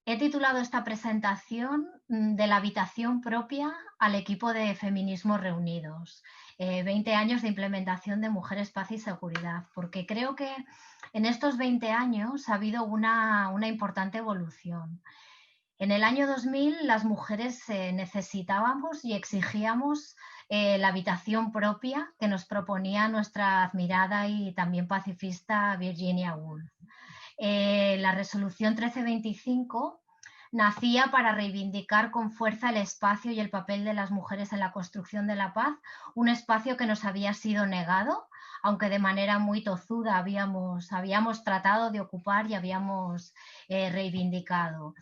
He titulado esta presentación de la habitación propia al equipo de Feminismos Reunidos, 20 años de implementación de Mujeres, Paz y Seguridad, porque creo que en estos 20 años ha habido una importante evolución. En el año 2000 las mujeres necesitábamos y exigíamos la habitación propia que nos proponía nuestra admirada y también pacifista Virginia Woolf. La resolución 1325 nacía para reivindicar con fuerza el espacio y el papel de las mujeres en la construcción de la paz, un espacio que nos había sido negado, aunque de manera muy tozuda habíamos tratado de ocupar y habíamos reivindicado.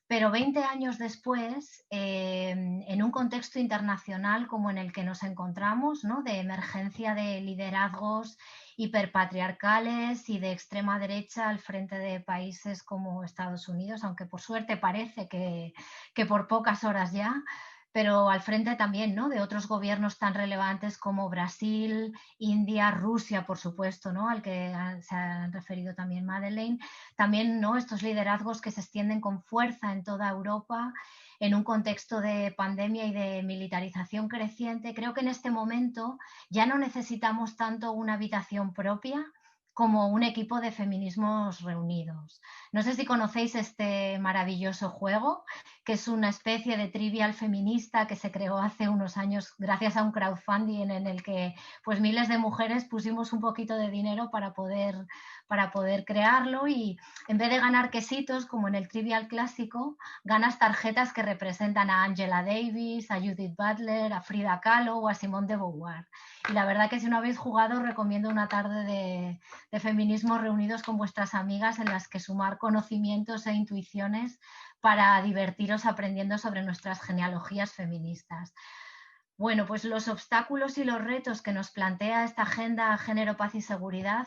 Pero 20 años después, en un contexto internacional como en el que nos encontramos, ¿no? De emergencia de liderazgos hiperpatriarcales y de extrema derecha al frente de países como Estados Unidos, aunque por suerte parece que por pocas horas ya, pero al frente también, ¿no? De otros gobiernos tan relevantes como Brasil, India, Rusia, por supuesto, ¿no? Al que se ha referido también Madeleine. También, ¿no? Estos liderazgos que se extienden con fuerza en toda Europa en un contexto de pandemia y de militarización creciente. Creo que en este momento ya no necesitamos tanto una habitación propia como un equipo de feminismos reunidos. No sé si conocéis este maravilloso juego, que es una especie de trivial feminista que se creó hace unos años gracias a un crowdfunding en el que pues, miles de mujeres pusimos un poquito de dinero para poder crearlo y en vez de ganar quesitos como en el trivial clásico, ganas tarjetas que representan a Angela Davis, a Judith Butler, a Frida Kahlo o a Simone de Beauvoir. Y la verdad que si no habéis jugado, recomiendo una tarde de feminismos reunidos con vuestras amigas en las que sumar conocimientos e intuiciones para divertiros aprendiendo sobre nuestras genealogías feministas. Bueno, pues los obstáculos y los retos que nos plantea esta agenda Género, Paz y Seguridad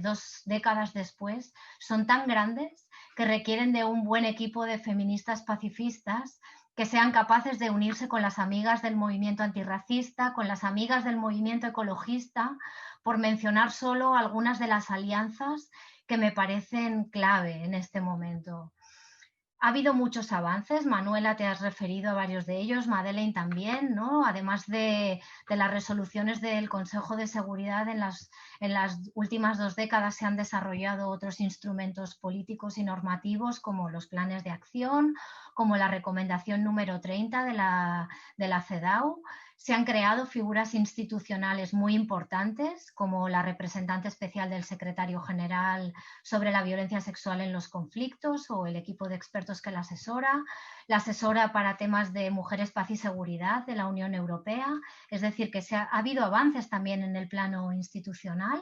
2 décadas después son tan grandes que requieren de un buen equipo de feministas pacifistas que sean capaces de unirse con las amigas del movimiento antirracista, con las amigas del movimiento ecologista, por mencionar solo algunas de las alianzas que me parecen clave en este momento. Ha habido muchos avances, Manuela, te has referido a varios de ellos, Madeleine también, ¿no? Además de las resoluciones del Consejo de Seguridad, en las últimas 2 décadas se han desarrollado otros instrumentos políticos y normativos como los planes de acción, como la recomendación número 30 de la CEDAW. Se han creado figuras institucionales muy importantes, como la representante especial del secretario general sobre la violencia sexual en los conflictos o el equipo de expertos que la asesora para temas de mujeres, paz y seguridad de la Unión Europea. Es decir, que ha habido avances también en el plano institucional.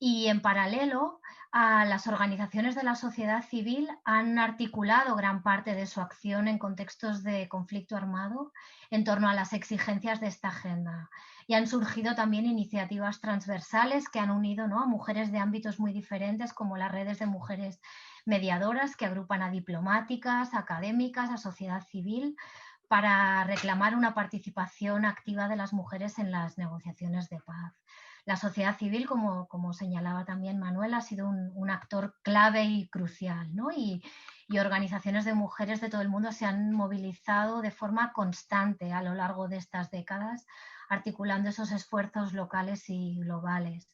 Y en paralelo, las organizaciones de la sociedad civil han articulado gran parte de su acción en contextos de conflicto armado en torno a las exigencias de esta agenda. Y han surgido también iniciativas transversales que han unido, ¿no?, a mujeres de ámbitos muy diferentes, como las redes de mujeres mediadoras que agrupan a diplomáticas, académicas, a sociedad civil, para reclamar una participación activa de las mujeres en las negociaciones de paz. La sociedad civil, como señalaba también Manuel, ha sido un actor clave y crucial, ¿no? Y y organizaciones de mujeres de todo el mundo se han movilizado de forma constante a lo largo de estas décadas, articulando esos esfuerzos locales y globales.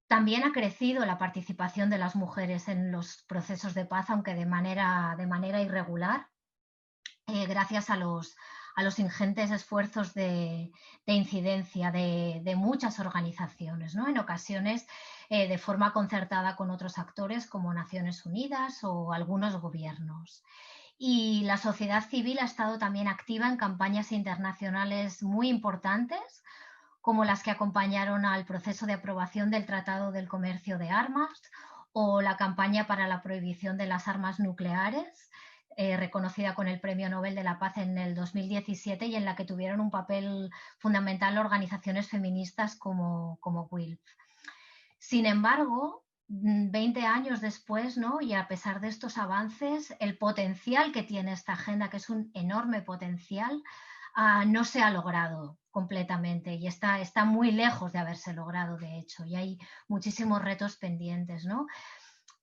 También ha crecido la participación de las mujeres en los procesos de paz, aunque de manera irregular, gracias a los ingentes esfuerzos de incidencia de muchas organizaciones, ¿no? En ocasiones de forma concertada con otros actores como Naciones Unidas o algunos gobiernos. Y la sociedad civil ha estado también activa en campañas internacionales muy importantes, como las que acompañaron al proceso de aprobación del Tratado del Comercio de Armas o la campaña para la prohibición de las armas nucleares, reconocida con el Premio Nobel de la Paz en el 2017 y en la que tuvieron un papel fundamental organizaciones feministas como WILPF. Sin embargo, 20 años después, ¿no? Y a pesar de estos avances, el potencial que tiene esta agenda, que es un enorme potencial, no se ha logrado completamente y está muy lejos de haberse logrado, de hecho, y hay muchísimos retos pendientes, ¿no?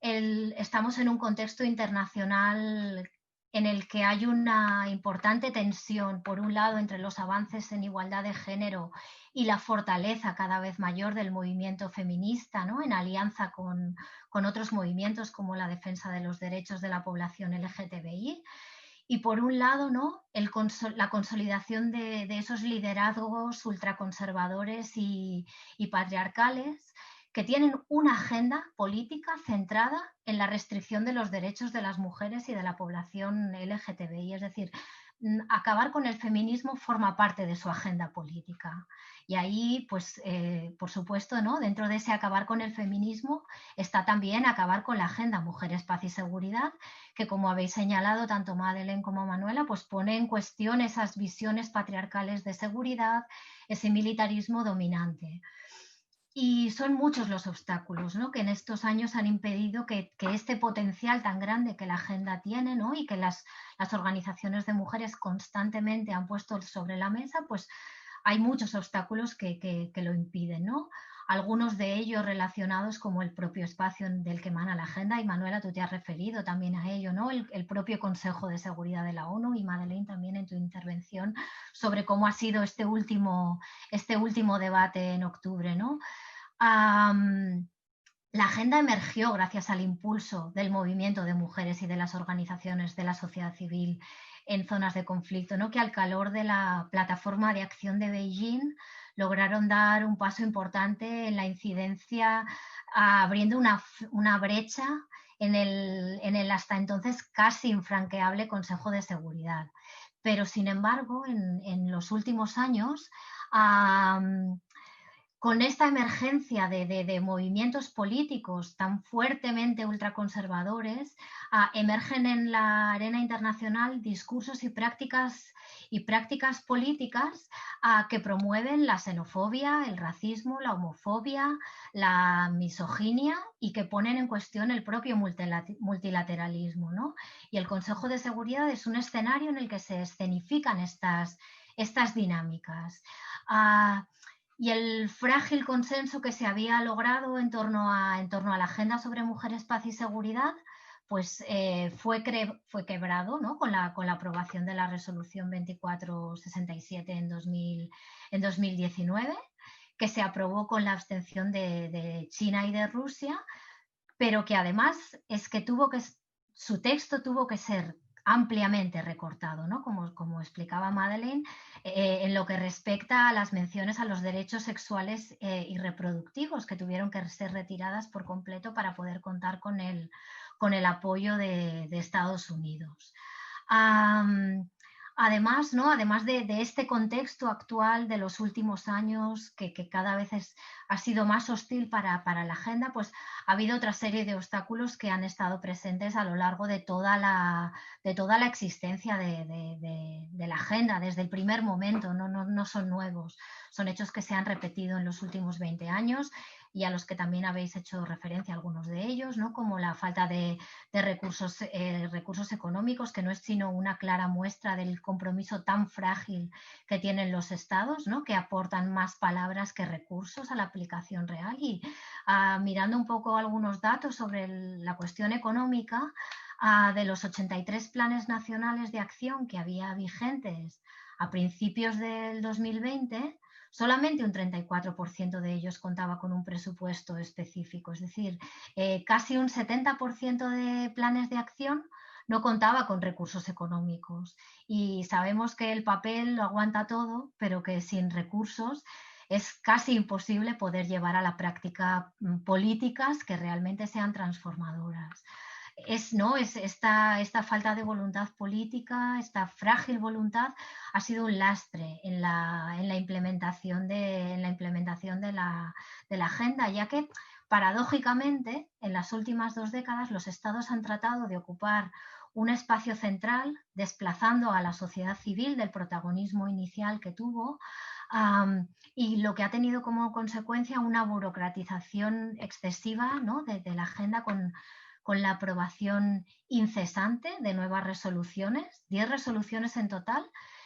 Estamos en un contexto internacional en el que hay una importante tensión, por un lado, entre los avances en igualdad de género y la fortaleza cada vez mayor del movimiento feminista, ¿no? En alianza con otros movimientos como la defensa de los derechos de la población LGTBI. Y por un lado, ¿no? La consolidación de esos liderazgos ultraconservadores y patriarcales que tienen una agenda política centrada en la restricción de los derechos de las mujeres y de la población LGTBI. Es decir, acabar con el feminismo forma parte de su agenda política. Y ahí, pues, por supuesto, ¿no? Dentro de ese acabar con el feminismo está también acabar con la agenda Mujeres, Paz y Seguridad, que, como habéis señalado tanto Madeleine como Manuela, pues pone en cuestión esas visiones patriarcales de seguridad, ese militarismo dominante. Y son muchos los obstáculos, ¿no? Que en estos años han impedido que este potencial tan grande que la agenda tiene, ¿no? Y que las organizaciones de mujeres constantemente han puesto sobre la mesa, pues hay muchos obstáculos que lo impiden, ¿no? Algunos de ellos relacionados como el propio espacio del que emana la agenda, y Manuela, tú te has referido también a ello, ¿no? El propio Consejo de Seguridad de la ONU, y Madeleine también en tu intervención sobre cómo ha sido este último debate en octubre, ¿no? La agenda emergió gracias al impulso del movimiento de mujeres y de las organizaciones de la sociedad civil en zonas de conflicto, ¿no? Que al calor de la plataforma de acción de Beijing lograron dar un paso importante en la incidencia, abriendo una brecha en el hasta entonces casi infranqueable Consejo de Seguridad. Pero, sin embargo, en los últimos años, con esta emergencia de movimientos políticos tan fuertemente ultraconservadores, emergen en la arena internacional discursos y prácticas políticas que promueven la xenofobia, el racismo, la homofobia, la misoginia y que ponen en cuestión el propio multilateralismo, ¿no? Y el Consejo de Seguridad es un escenario en el que se escenifican estas dinámicas. Y el frágil consenso que se había logrado en torno a la agenda sobre mujeres, paz y seguridad, pues fue quebrado, ¿no? con la aprobación de la resolución 2467 en 2019, que se aprobó con la abstención de China y de Rusia, pero que además es que su texto tuvo que ser ampliamente recortado, ¿no? Como explicaba Madeleine, en lo que respecta a las menciones a los derechos sexuales y reproductivos, que tuvieron que ser retiradas por completo para poder contar con el apoyo de Estados Unidos. Además, ¿no? Además de este contexto actual de los últimos años, que cada vez ha sido más hostil para la agenda, pues ha habido otra serie de obstáculos que han estado presentes a lo largo de toda la existencia de la agenda, desde el primer momento. No son nuevos, son hechos que se han repetido en los últimos 20 años y a los que también habéis hecho referencia, algunos de ellos, ¿no? Como la falta de recursos económicos, que no es sino una clara muestra del compromiso tan frágil que tienen los estados, ¿no? Que aportan más palabras que recursos a la aplicación real. Y mirando un poco algunos datos sobre la cuestión económica, de los 83 planes nacionales de acción que había vigentes a principios del 2020, solamente un 34% de ellos contaba con un presupuesto específico. Es decir, casi un 70% de planes de acción no contaba con recursos económicos. Y sabemos que el papel lo aguanta todo, pero que sin recursos es casi imposible poder llevar a la práctica políticas que realmente sean transformadoras. Esta falta de voluntad política, esta frágil voluntad, ha sido un lastre en la implementación de la agenda, ya que paradójicamente en las últimas 2 décadas los estados han tratado de ocupar un espacio central, desplazando a la sociedad civil del protagonismo inicial que tuvo, y lo que ha tenido como consecuencia una burocratización excesiva, ¿no?, de la agenda, con la aprobación incesante de nuevas resoluciones, 10 resoluciones en total,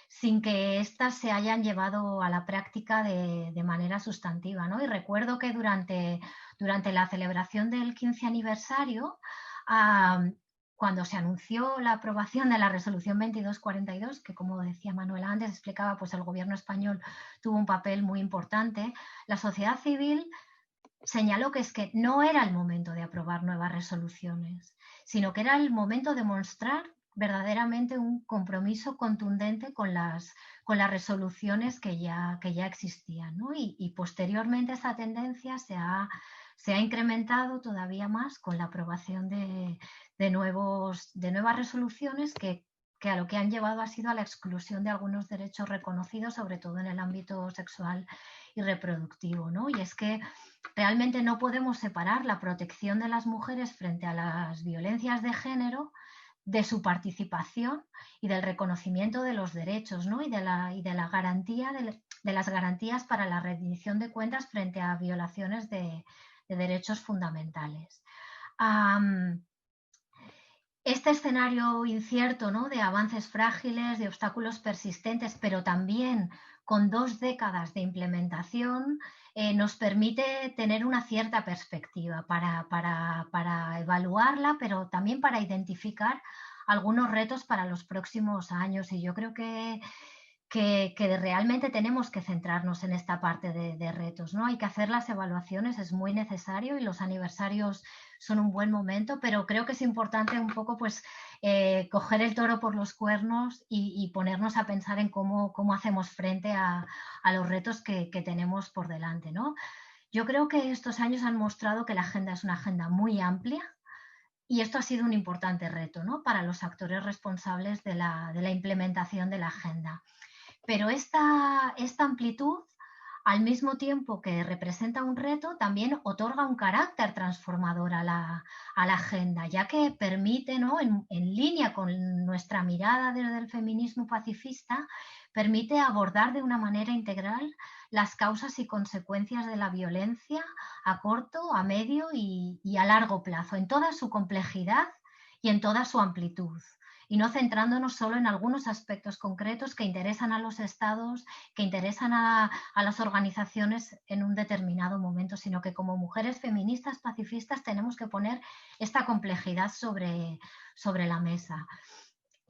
sin que éstas se hayan llevado a la práctica de manera sustantiva, ¿no? Y recuerdo que durante la celebración del 15 aniversario, cuando se anunció la aprobación de la resolución 2242, que como decía Manuela antes, explicaba, pues el gobierno español tuvo un papel muy importante, la sociedad civil señaló que no era el momento de aprobar nuevas resoluciones, sino que era el momento de mostrar verdaderamente un compromiso contundente con las resoluciones que ya existían, ¿no? Y posteriormente esa tendencia se ha incrementado todavía más con la aprobación de nuevas resoluciones que a lo que han llevado ha sido a la exclusión de algunos derechos reconocidos, sobre todo en el ámbito sexual y reproductivo, ¿no? Y es que realmente no podemos separar la protección de las mujeres frente a las violencias de género de su participación y del reconocimiento de los derechos, ¿no? y de la garantía de las garantías para la rendición de cuentas frente a violaciones de derechos fundamentales. Este escenario incierto, ¿no?, de avances frágiles, de obstáculos persistentes, pero también con 2 décadas de implementación, nos permite tener una cierta perspectiva para evaluarla, pero también para identificar algunos retos para los próximos años. Y yo creo que realmente tenemos que centrarnos en esta parte de retos, ¿no? Hay que hacer las evaluaciones, es muy necesario, y los aniversarios son un buen momento, pero creo que es importante un poco, pues, coger el toro por los cuernos y ponernos a pensar en cómo hacemos frente a los retos que tenemos por delante, ¿no? Yo creo que estos años han mostrado que la agenda es una agenda muy amplia, y esto ha sido un importante reto, ¿no?, para los actores responsables de la implementación de la agenda. Pero esta amplitud, al mismo tiempo que representa un reto, también otorga un carácter transformador a la agenda, ya que permite, ¿no?, en línea con nuestra mirada desde el feminismo pacifista, permite abordar de una manera integral las causas y consecuencias de la violencia a corto, a medio y a largo plazo, en toda su complejidad y en toda su amplitud, y no centrándonos solo en algunos aspectos concretos que interesan a los estados, que interesan a las organizaciones en un determinado momento, sino que como mujeres feministas pacifistas tenemos que poner esta complejidad sobre la mesa.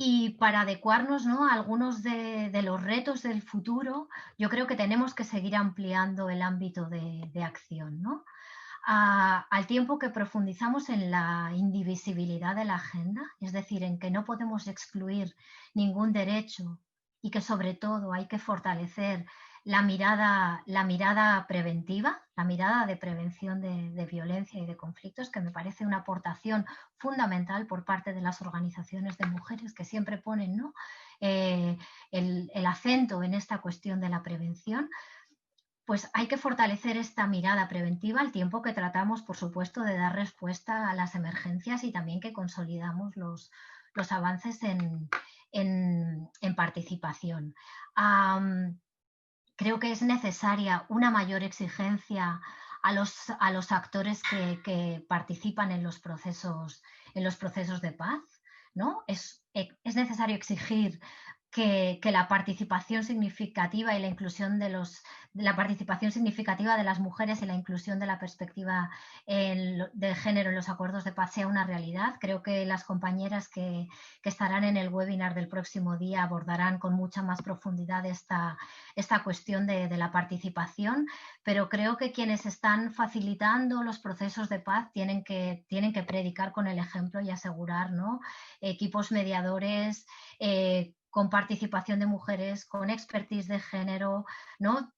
Y para adecuarnos, ¿no?, a algunos de los retos del futuro, yo creo que tenemos que seguir ampliando el ámbito de acción, ¿no? Al tiempo que profundizamos en la indivisibilidad de la agenda, es decir, en que no podemos excluir ningún derecho y que sobre todo hay que fortalecer la mirada preventiva, la mirada de prevención de violencia y de conflictos, que me parece una aportación fundamental por parte de las organizaciones de mujeres que siempre ponen, ¿no?, el acento en esta cuestión de la prevención. Pues hay que fortalecer esta mirada preventiva al tiempo que tratamos, por supuesto, de dar respuesta a las emergencias y también que consolidamos los avances en participación. Creo que es necesaria una mayor exigencia a los actores que participan en los procesos de paz, ¿no? Es necesario exigir que la participación significativa y la inclusión de la participación significativa de las mujeres y la inclusión de la perspectiva de género en los acuerdos de paz sea una realidad. Creo que las compañeras que estarán en el webinar del próximo día abordarán con mucha más profundidad esta cuestión de la participación, pero creo que quienes están facilitando los procesos de paz tienen que predicar con el ejemplo y asegurar, ¿no?, equipos mediadores, con participación de mujeres, con expertise de género, ¿no?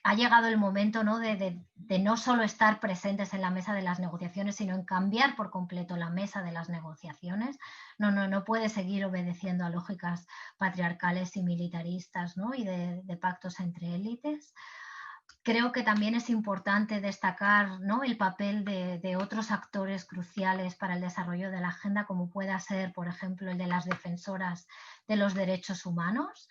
Ha llegado el momento, ¿no?, de no solo estar presentes en la mesa de las negociaciones, sino en cambiar por completo la mesa de las negociaciones. No puede seguir obedeciendo a lógicas patriarcales y militaristas, ¿no?, y de pactos entre élites. Creo que también es importante destacar, ¿no?, el papel de otros actores cruciales para el desarrollo de la agenda, como pueda ser, por ejemplo, el de las defensoras de los derechos humanos,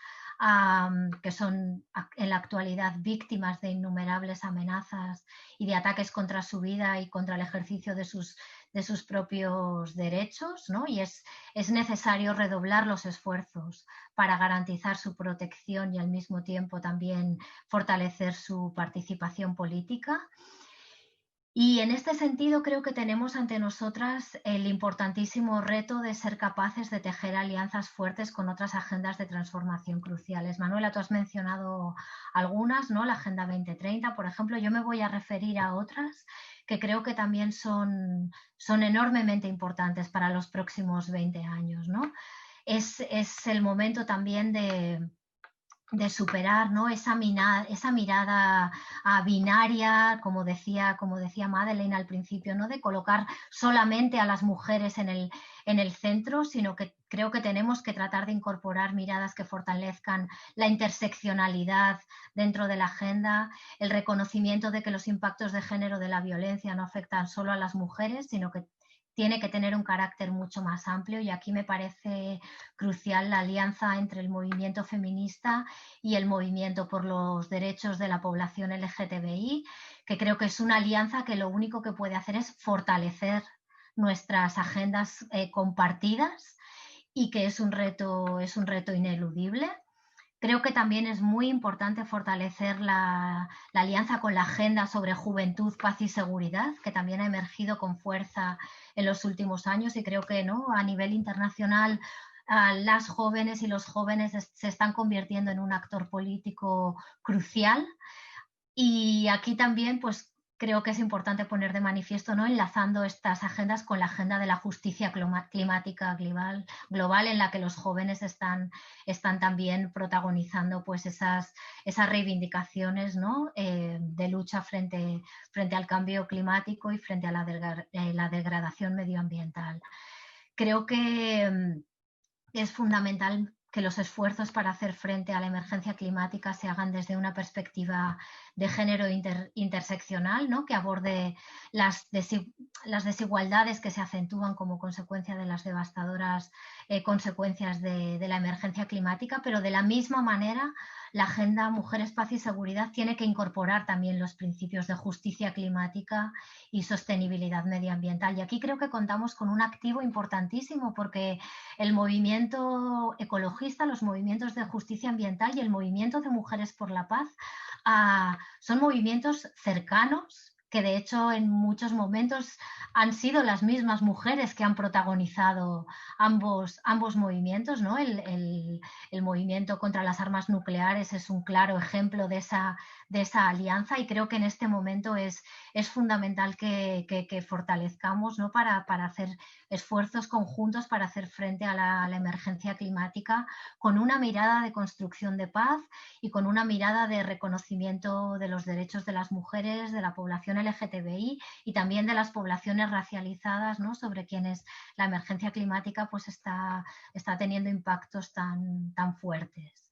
que son en la actualidad víctimas de innumerables amenazas y de ataques contra su vida y contra el ejercicio de sus propios derechos, ¿no? Y es necesario redoblar los esfuerzos para garantizar su protección y al mismo tiempo también fortalecer su participación política. Y en este sentido creo que tenemos ante nosotras el importantísimo reto de ser capaces de tejer alianzas fuertes con otras agendas de transformación cruciales. Manuela, tú has mencionado algunas, ¿no? La Agenda 2030, por ejemplo. Yo me voy a referir a otras que creo que también son enormemente importantes para los próximos 20 años, ¿no? Es el momento también de superar, ¿no?, esa mirada binaria, como decía Madeleine al principio, ¿no?, de colocar solamente a las mujeres en el centro, sino que creo que tenemos que tratar de incorporar miradas que fortalezcan la interseccionalidad dentro de la agenda, el reconocimiento de que los impactos de género de la violencia no afectan solo a las mujeres, sino que tiene que tener un carácter mucho más amplio, y aquí me parece crucial la alianza entre el movimiento feminista y el movimiento por los derechos de la población LGTBI, que creo que es una alianza que lo único que puede hacer es fortalecer nuestras agendas compartidas, y que es un reto ineludible. Creo que también es muy importante fortalecer la alianza con la agenda sobre juventud, paz y seguridad, que también ha emergido con fuerza en los últimos años, y creo que, ¿no?, a nivel internacional las jóvenes y los jóvenes se están convirtiendo en un actor político crucial. Y aquí también, pues, creo que es importante poner de manifiesto, ¿no?, enlazando estas agendas con la agenda de la justicia climática global, en la que los jóvenes están también protagonizando, pues, esas reivindicaciones, ¿no?, de lucha frente al cambio climático y frente a la degradación medioambiental. Creo que es fundamental que los esfuerzos para hacer frente a la emergencia climática se hagan desde una perspectiva de género interseccional, ¿no?, que aborde las desigualdades que se acentúan como consecuencia de las devastadoras consecuencias de la emergencia climática, pero de la misma manera la Agenda Mujeres, Paz y Seguridad tiene que incorporar también los principios de justicia climática y sostenibilidad medioambiental. Y aquí creo que contamos con un activo importantísimo, porque el movimiento ecologista, los movimientos de justicia ambiental y el movimiento de Mujeres por la Paz son movimientos cercanos, que de hecho en muchos momentos han sido las mismas mujeres que han protagonizado ambos movimientos, ¿no? El movimiento contra las armas nucleares es un claro ejemplo de esa alianza, y creo que en este momento es fundamental que fortalezcamos, ¿no?, para hacer esfuerzos conjuntos para hacer frente a la emergencia climática, con una mirada de construcción de paz y con una mirada de reconocimiento de los derechos de las mujeres, de la población LGTBI y también de las poblaciones racializadas, ¿no?, sobre quienes la emergencia climática, pues, está teniendo impactos tan fuertes.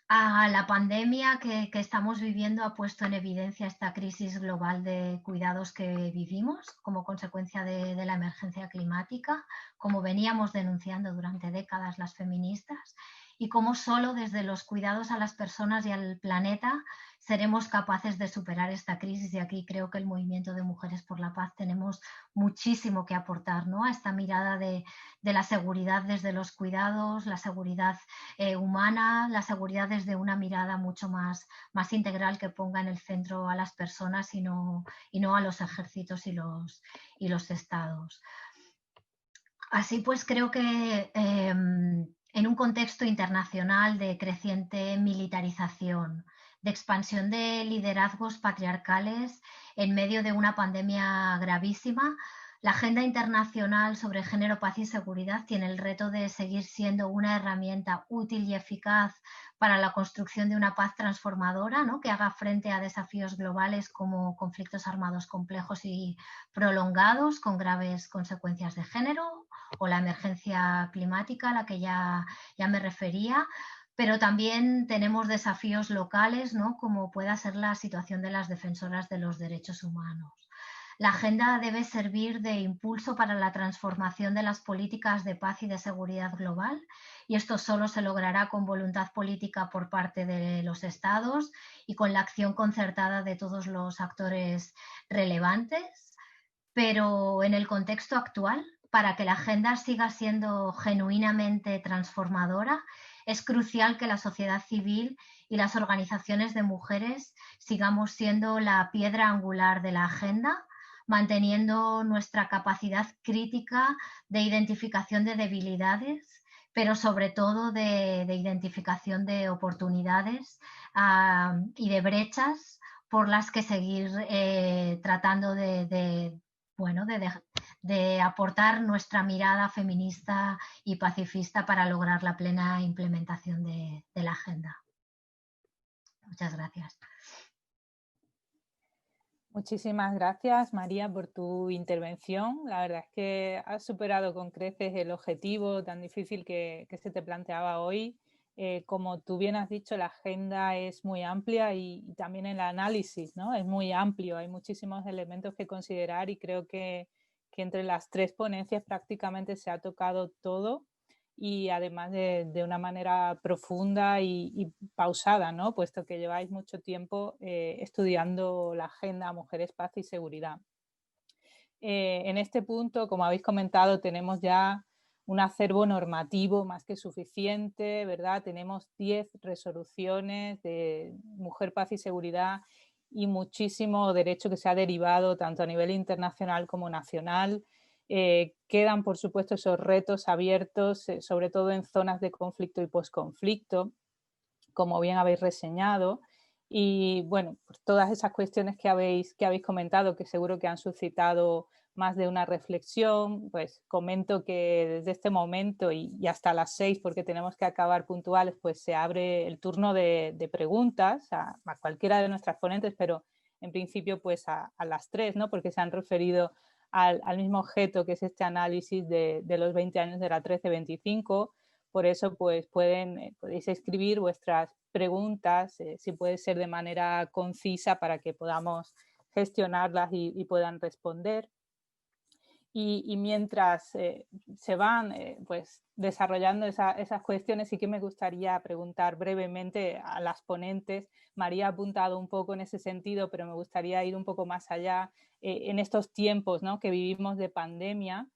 La pandemia que estamos viviendo ha puesto en evidencia esta crisis global de cuidados que vivimos como consecuencia de la emergencia climática, como veníamos denunciando durante décadas las feministas, y cómo solo desde los cuidados a las personas y al planeta seremos capaces de superar esta crisis. Y aquí creo que el Movimiento de Mujeres por la Paz tenemos muchísimo que aportar, ¿no?, a esta mirada de la seguridad desde los cuidados, la seguridad humana, la seguridad desde una mirada mucho más integral, que ponga en el centro a las personas y no a los ejércitos y los estados. Así pues, creo que en un contexto internacional de creciente militarización, de expansión de liderazgos patriarcales en medio de una pandemia gravísima, la Agenda Internacional sobre Género, Paz y Seguridad tiene el reto de seguir siendo una herramienta útil y eficaz para la construcción de una paz transformadora, ¿no?, que haga frente a desafíos globales como conflictos armados complejos y prolongados con graves consecuencias de género, o la emergencia climática a la que ya me refería. Pero también tenemos desafíos locales, ¿no?, como pueda ser la situación de las defensoras de los derechos humanos. La agenda debe servir de impulso para la transformación de las políticas de paz y de seguridad global, y esto solo se logrará con voluntad política por parte de los estados y con la acción concertada de todos los actores relevantes. Pero en el contexto actual, para que la agenda siga siendo genuinamente transformadora, es crucial que la sociedad civil y las organizaciones de mujeres sigamos siendo la piedra angular de la agenda, manteniendo nuestra capacidad crítica de identificación de debilidades, pero sobre todo de identificación de oportunidades y de brechas por las que seguir tratando de aportar nuestra mirada feminista y pacifista para lograr la plena implementación de la agenda. Muchas gracias. Muchísimas gracias, María, por tu intervención. La verdad es que has superado con creces el objetivo tan difícil que se te planteaba hoy. Como tú bien has dicho, la agenda es muy amplia y también el análisis, ¿no?, es muy amplio. Hay muchísimos elementos que considerar y creo que entre las tres ponencias prácticamente se ha tocado todo, y además de una manera profunda y pausada, ¿no?, puesto que lleváis mucho tiempo estudiando la agenda Mujeres, Paz y Seguridad. En este punto, como habéis comentado, tenemos ya un acervo normativo más que suficiente, ¿verdad? Tenemos 10 resoluciones de Mujer, Paz y Seguridad y muchísimo derecho que se ha derivado tanto a nivel internacional como nacional. Quedan, por supuesto, esos retos abiertos, sobre todo en zonas de conflicto y posconflicto, como bien habéis reseñado. Y bueno, pues todas esas cuestiones que habéis comentado, que seguro que han suscitado más de una reflexión, pues comento que desde este momento y hasta las 6, porque tenemos que acabar puntuales, pues se abre el turno de preguntas a cualquiera de nuestras ponentes, pero en principio pues a las 3, ¿no?, porque se han referido al mismo objeto, que es este análisis de los 20 años de la 1325. Por eso pues podéis escribir vuestras preguntas, si puede ser de manera concisa, para que podamos gestionarlas y puedan responder. Y mientras se van pues desarrollando esas cuestiones, sí que me gustaría preguntar brevemente a las ponentes. María ha apuntado un poco en ese sentido, pero me gustaría ir un poco más allá. En estos tiempos, ¿no?, que vivimos de pandemia,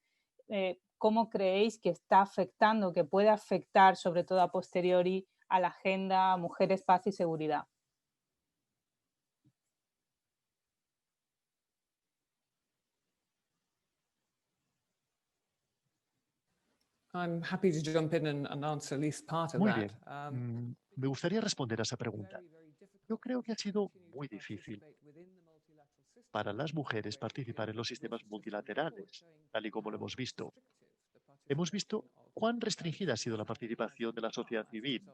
¿cómo creéis que está afectando, que puede afectar, sobre todo a posteriori, a la agenda Mujeres, Paz y Seguridad? I'm happy to jump in and answer at least part of Muy that. bien. Me gustaría responder a esa pregunta. Yo creo que ha sido muy difícil para las mujeres participar en los sistemas multilaterales, tal y como lo hemos visto. Hemos visto cuán restringida ha sido la participación de la sociedad civil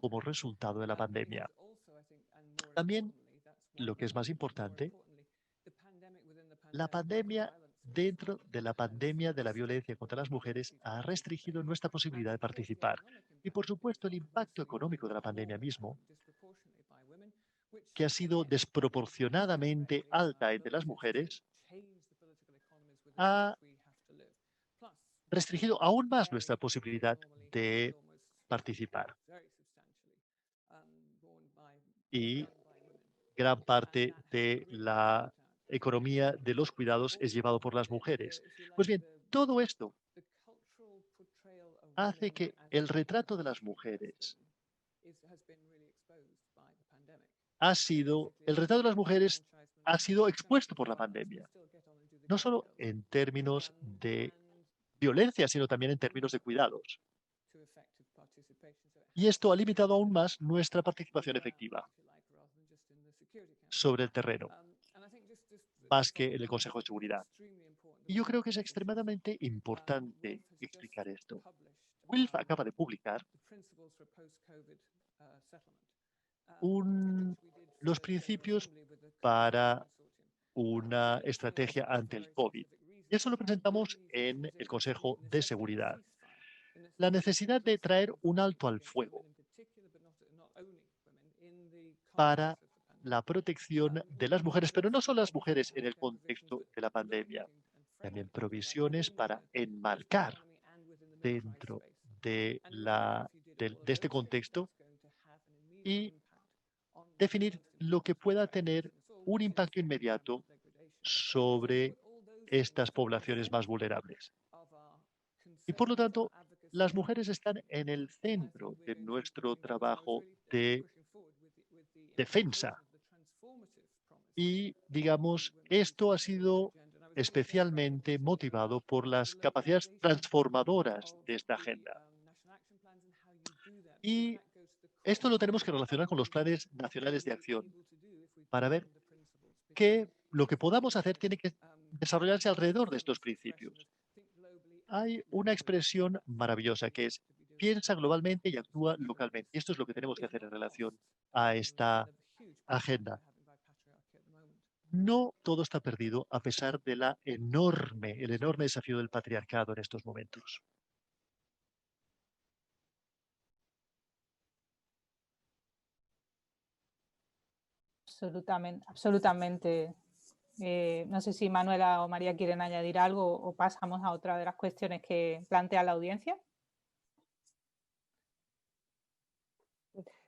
como resultado de la pandemia. También, lo que es más importante, la pandemia dentro de la pandemia de la violencia contra las mujeres ha restringido nuestra posibilidad de participar. Y por supuesto el impacto económico de la pandemia mismo, que ha sido desproporcionadamente alta entre las mujeres, ha restringido aún más nuestra posibilidad de participar. Y gran parte de la economía de los cuidados es llevado por las mujeres. Pues bien, todo esto hace que el retrato de las mujeres el retrato de las mujeres ha sido expuesto por la pandemia, no solo en términos de violencia, sino también en términos de cuidados. Y esto ha limitado aún más nuestra participación efectiva sobre el terreno, más que en el Consejo de Seguridad. Y yo creo que es extremadamente importante explicar esto. WILPF acaba de publicar los principios para una estrategia ante el COVID. Y eso lo presentamos en el Consejo de Seguridad. La necesidad de traer un alto al fuego para la protección de las mujeres, pero no solo las mujeres en el contexto de la pandemia, también provisiones para enmarcar dentro de este contexto y definir lo que pueda tener un impacto inmediato sobre estas poblaciones más vulnerables. Y por lo tanto, las mujeres están en el centro de nuestro trabajo de defensa. Y, digamos, esto ha sido especialmente motivado por las capacidades transformadoras de esta agenda. Y esto lo tenemos que relacionar con los planes nacionales de acción para ver que lo que podamos hacer tiene que desarrollarse alrededor de estos principios. Hay una expresión maravillosa que es piensa globalmente y actúa localmente. Y esto es lo que tenemos que hacer en relación a esta agenda. No todo está perdido a pesar de el enorme desafío del patriarcado en estos momentos. Absolutamente. No sé si Manuela o María quieren añadir algo o pasamos a otra de las cuestiones que plantea la audiencia.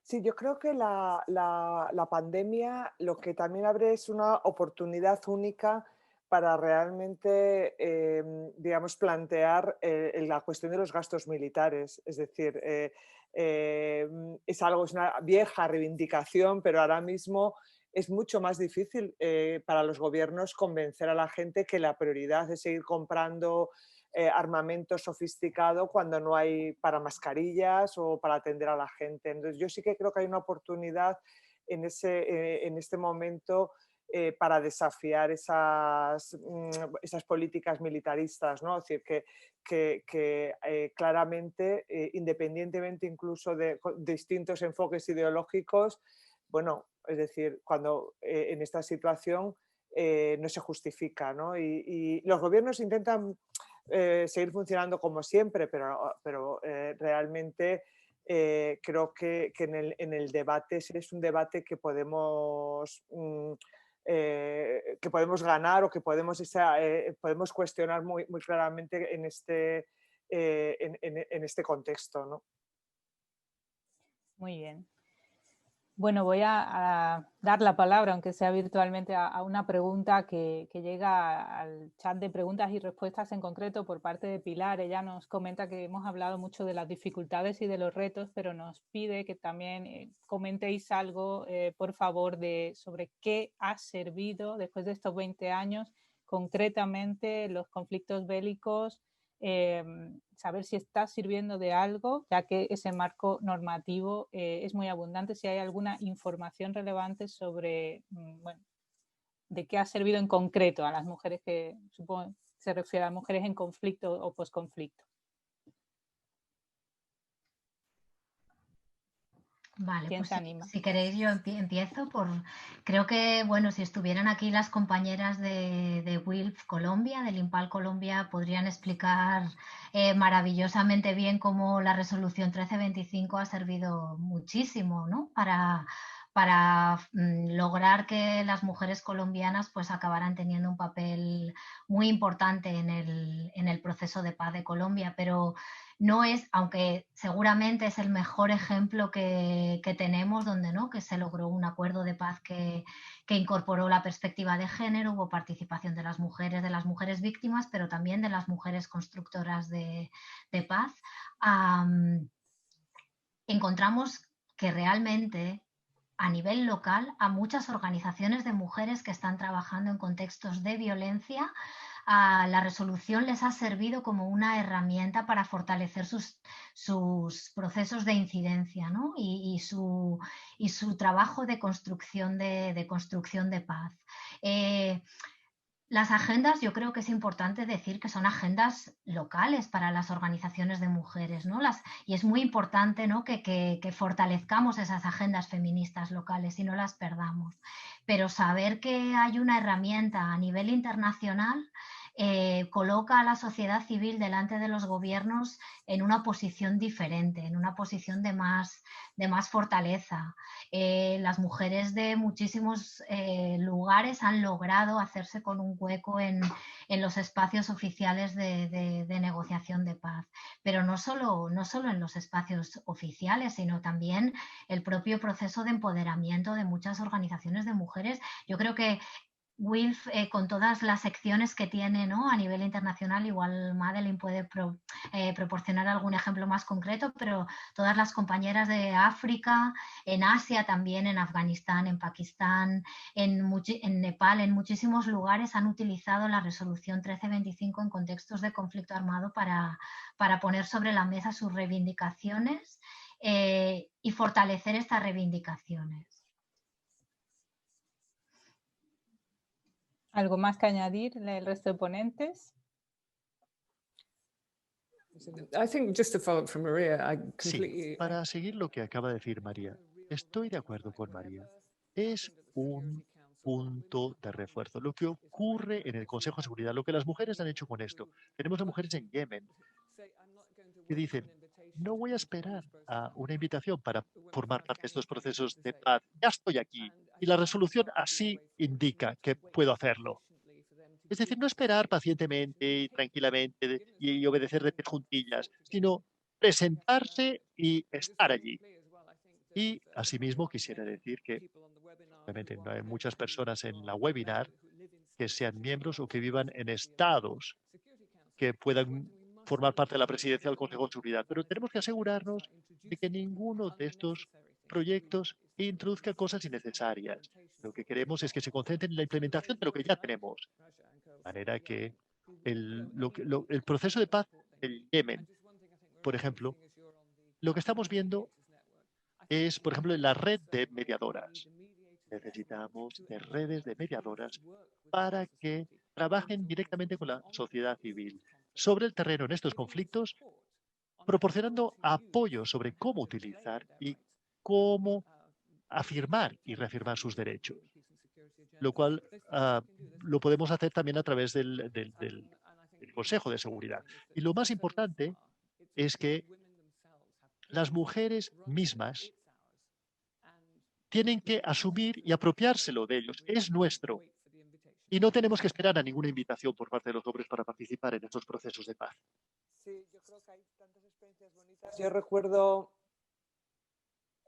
Sí, yo creo que la pandemia lo que también abre es una oportunidad única para realmente, digamos, plantear la cuestión de los gastos militares. Es decir, es una vieja reivindicación, pero ahora mismo es mucho más difícil para los gobiernos convencer a la gente que la prioridad es seguir comprando armamento sofisticado cuando no hay para mascarillas o para atender a la gente. Entonces, yo sí que creo que hay una oportunidad en este momento para desafiar esas políticas militaristas, ¿no? Es decir, que claramente, independientemente incluso de distintos enfoques ideológicos, bueno, es decir, cuando en esta situación no se justifica, ¿no? Y los gobiernos intentan seguir funcionando como siempre, pero realmente creo que en el debate es un debate que podemos ganar o que podemos cuestionar muy claramente en este contexto, ¿no? Muy bien. Bueno, voy a dar la palabra, aunque sea virtualmente, a una pregunta que llega al chat de preguntas y respuestas en concreto por parte de Pilar. Ella nos comenta que hemos hablado mucho de las dificultades y de los retos, pero nos pide que también comentéis algo, por favor, sobre qué ha servido después de estos 20 años, concretamente los conflictos bélicos, saber si está sirviendo de algo, ya que ese marco normativo es muy abundante, si hay alguna información relevante sobre, bueno, de qué ha servido en concreto a las mujeres, que supongo se refiere a mujeres en conflicto o posconflicto. Vale, ¿Quién pues se anima? Si queréis yo empiezo creo que, bueno, si estuvieran aquí las compañeras de WILPF Colombia, del IMPAL Colombia, podrían explicar maravillosamente bien cómo la resolución 1325 ha servido muchísimo, ¿no? para para lograr que las mujeres colombianas pues acabaran teniendo un papel muy importante en el proceso de paz de Colombia, pero no es, aunque seguramente es el mejor ejemplo que tenemos, donde no, que se logró un acuerdo de paz que incorporó la perspectiva de género, hubo participación de las mujeres víctimas, pero también de las mujeres constructoras de paz. Encontramos que realmente a nivel local a muchas organizaciones de mujeres que están trabajando en contextos de violencia, la resolución les ha servido como una herramienta para fortalecer sus procesos de incidencia, ¿no? y su trabajo de construcción de paz. Las agendas, yo creo que es importante decir que son agendas locales para las organizaciones de mujeres, ¿no? Y es muy importante, ¿no?, que fortalezcamos esas agendas feministas locales y no las perdamos. Pero saber que hay una herramienta a nivel internacional coloca a la sociedad civil delante de los gobiernos en una posición diferente, en una posición de más fortaleza. Las mujeres de muchísimos lugares han logrado hacerse con un hueco en los espacios oficiales de negociación de paz, pero no solo en los espacios oficiales, sino también el propio proceso de empoderamiento de muchas organizaciones de mujeres. Yo creo que WILPF, con todas las secciones que tiene, ¿no?, a nivel internacional, igual Madeleine puede proporcionar algún ejemplo más concreto, pero todas las compañeras de África, en Asia también, en Afganistán, en Pakistán, en Nepal, en muchísimos lugares han utilizado la resolución 1325 en contextos de conflicto armado para poner sobre la mesa sus reivindicaciones y fortalecer estas reivindicaciones. ¿Algo más que añadir el resto de ponentes? I think just to follow up from Maria, I completely... Sí, para seguir lo que acaba de decir María, estoy de acuerdo con María. Es un punto de refuerzo. Lo que ocurre en el Consejo de Seguridad, lo que las mujeres han hecho con esto. Tenemos a mujeres en Yemen que dicen, no voy a esperar a una invitación para formar parte de estos procesos de paz. Ya estoy aquí. Y la resolución así indica que puedo hacerlo. Es decir, no esperar pacientemente y tranquilamente y obedecer de juntillas, sino presentarse y estar allí. Y asimismo quisiera decir que obviamente no hay muchas personas en la webinar que sean miembros o que vivan en estados que puedan formar parte de la presidencia del Consejo de Seguridad, pero tenemos que asegurarnos de que ninguno de estos proyectos introduzca cosas innecesarias. Lo que queremos es que se concentren en la implementación de lo que ya tenemos, de manera que el proceso de paz del Yemen, por ejemplo, lo que estamos viendo es, por ejemplo, en la red de mediadoras. Necesitamos de redes de mediadoras para que trabajen directamente con la sociedad civil sobre el terreno en estos conflictos, proporcionando apoyo sobre cómo utilizar y cómo afirmar y reafirmar sus derechos, lo cual lo podemos hacer también a través del Consejo de Seguridad. Y lo más importante es que las mujeres mismas tienen que asumir y apropiárselo de ellos. Es nuestro. Y no tenemos que esperar a ninguna invitación por parte de los hombres para participar en estos procesos de paz. Sí, yo creo que hay tantas experiencias bonitas. Yo recuerdo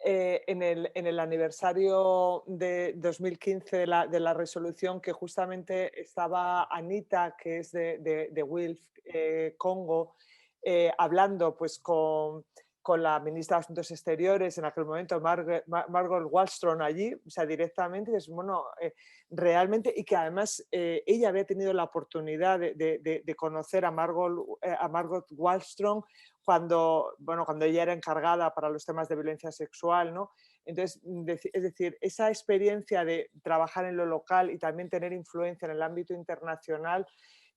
en el aniversario de 2015 de la resolución que justamente estaba Anita, que es de WILPF Congo, hablando pues con la ministra de Asuntos Exteriores en aquel momento, Margot Wallström, allí, o sea, directamente, es, bueno, realmente, y que además ella había tenido la oportunidad de conocer a Margot Wallström cuando ella era encargada para los temas de violencia sexual, ¿no? Entonces, es decir, esa experiencia de trabajar en lo local y también tener influencia en el ámbito internacional,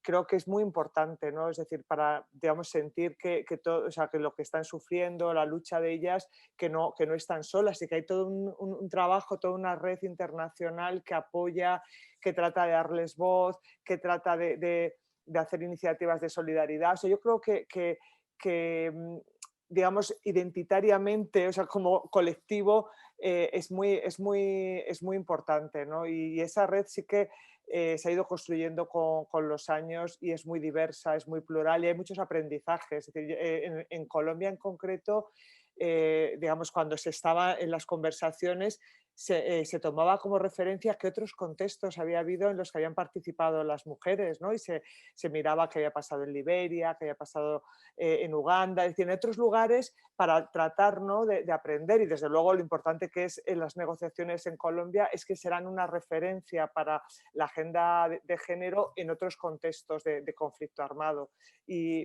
creo que es muy importante, ¿no? Es decir, para, digamos, sentir que todo, o sea, que lo que están sufriendo, la lucha de ellas, que no están solas y que hay todo un trabajo, toda una red internacional que apoya, que trata de darles voz, que trata de hacer iniciativas de solidaridad. O sea, yo creo que digamos, identitariamente, o sea, como colectivo, es muy importante, ¿no? Y esa red sí que se ha ido construyendo con los años y es muy diversa, es muy plural y hay muchos aprendizajes. Es decir, en Colombia en concreto, digamos, cuando se estaba en las conversaciones, se tomaba como referencia qué otros contextos había habido en los que habían participado las mujeres, ¿no? Y se miraba qué había pasado en Liberia, qué había pasado en Uganda, es decir, en otros lugares para tratar, ¿no?, de aprender. Y desde luego lo importante que es en las negociaciones en Colombia es que serán una referencia para la agenda de género en otros contextos de conflicto armado.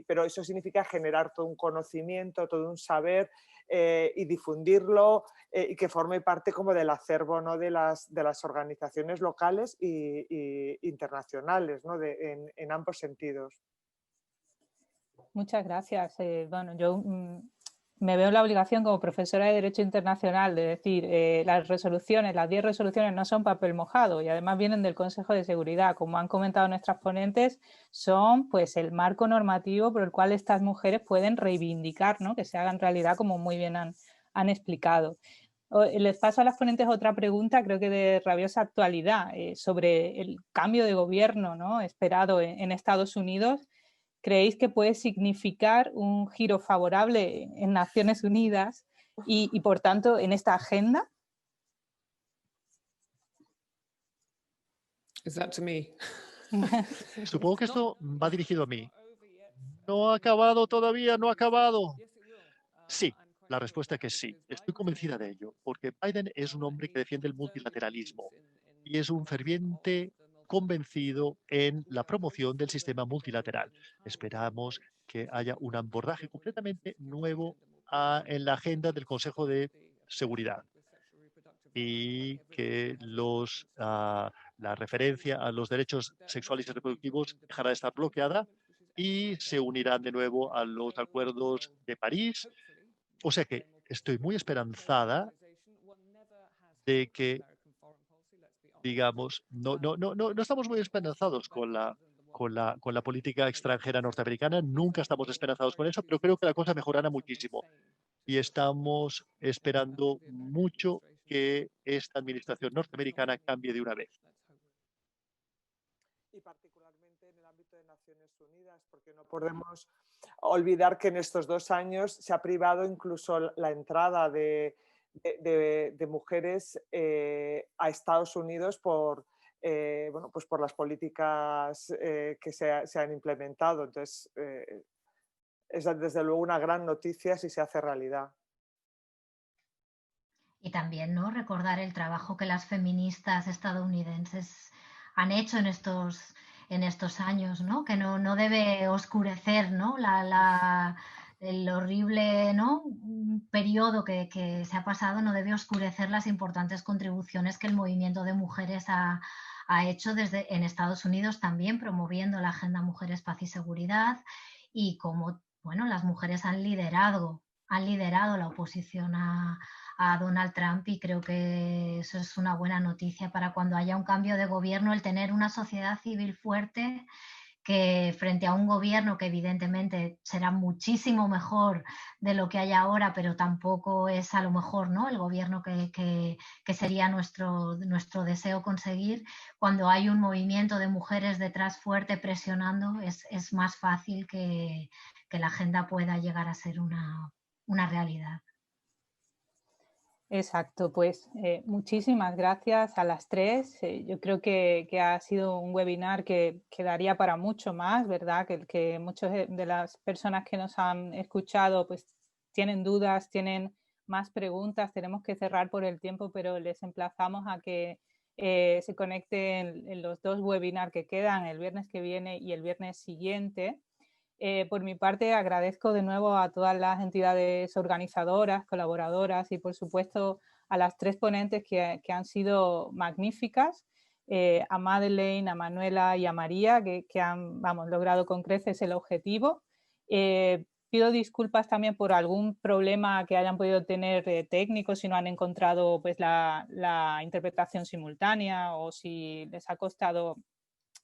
Pero eso significa generar todo un conocimiento, todo un saber y difundirlo y que forme parte como del acervo, ¿no?, de las organizaciones locales e internacionales, ¿no?, en ambos sentidos. Muchas gracias. Bueno, yo me veo en la obligación como profesora de Derecho Internacional de decir, las 10 resoluciones no son papel mojado y además vienen del Consejo de Seguridad. Como han comentado nuestras ponentes, son pues el marco normativo por el cual estas mujeres pueden reivindicar, ¿no?, que se hagan realidad, como muy bien han explicado. Les paso a las ponentes otra pregunta, creo que de rabiosa actualidad, sobre el cambio de gobierno, ¿no?, esperado en Estados Unidos. ¿Creéis que puede significar un giro favorable en Naciones Unidas y por tanto, en esta agenda? Is that to me? Supongo que esto va dirigido a mí. No ha acabado todavía, no ha acabado. Sí, la respuesta es que sí. Estoy convencida de ello, porque Biden es un hombre que defiende el multilateralismo y es un ferviente convencido en la promoción del sistema multilateral. Esperamos que haya un abordaje completamente nuevo en la agenda del Consejo de Seguridad y que la referencia a los derechos sexuales y reproductivos dejará de estar bloqueada y se unirán de nuevo a los acuerdos de París. O sea que estoy muy esperanzada de que, digamos, no estamos muy esperanzados con la política extranjera norteamericana, nunca estamos esperanzados con eso, pero creo que la cosa mejorará muchísimo. Y estamos esperando mucho que esta administración norteamericana cambie de una vez. Y particularmente en el ámbito de Naciones Unidas, porque no podemos olvidar que en estos 2 años se ha privado incluso la entrada de mujeres a Estados Unidos por, bueno, pues por las políticas que se han implementado. Entonces, es desde luego una gran noticia si se hace realidad. Y también, ¿no?, recordar el trabajo que las feministas estadounidenses han hecho en estos años, ¿no?, que no debe oscurecer, ¿no?, el horrible, ¿no?, periodo que se ha pasado, no debe oscurecer las importantes contribuciones que el movimiento de mujeres ha hecho en Estados Unidos, también promoviendo la Agenda Mujeres, Paz y Seguridad, y cómo, bueno, las mujeres han liderado la oposición a Donald Trump, y creo que eso es una buena noticia para cuando haya un cambio de gobierno, el tener una sociedad civil fuerte que, frente a un gobierno que evidentemente será muchísimo mejor de lo que hay ahora, pero tampoco es a lo mejor, ¿no?, el gobierno que sería nuestro deseo conseguir. Cuando hay un movimiento de mujeres detrás fuerte presionando, es más fácil que la agenda pueda llegar a ser una realidad. Exacto, pues muchísimas gracias a las tres. Yo creo que ha sido un webinar que daría para mucho más, ¿verdad? Que muchas de las personas que nos han escuchado pues tienen dudas, tienen más preguntas. Tenemos que cerrar por el tiempo, pero les emplazamos a que se conecten en los 2 webinars que quedan, el viernes que viene y el viernes siguiente. Por mi parte, agradezco de nuevo a todas las entidades organizadoras, colaboradoras y, por supuesto, a las 3 ponentes que han sido magníficas, a Madeleine, a Manuela y a María, que han logrado con creces el objetivo. Pido disculpas también por algún problema que hayan podido tener técnicos, si no han encontrado pues, la interpretación simultánea o si les ha costado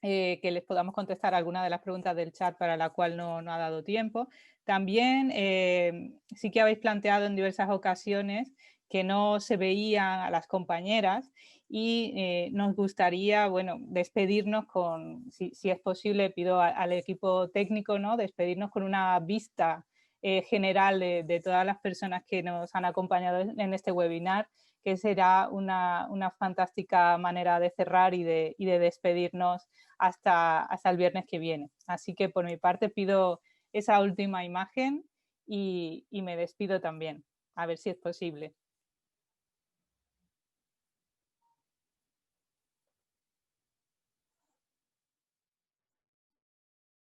que les podamos contestar alguna de las preguntas del chat para la cual no ha dado tiempo, También sí que habéis planteado en diversas ocasiones que no se veían a las compañeras y nos gustaría, bueno, despedirnos con, si es posible, pido al equipo técnico, ¿no?, despedirnos con una vista general de todas las personas que nos han acompañado en este webinar, que será una fantástica manera de cerrar y de despedirnos hasta el viernes que viene. Así que por mi parte pido esa última imagen y me despido también, a ver si es posible.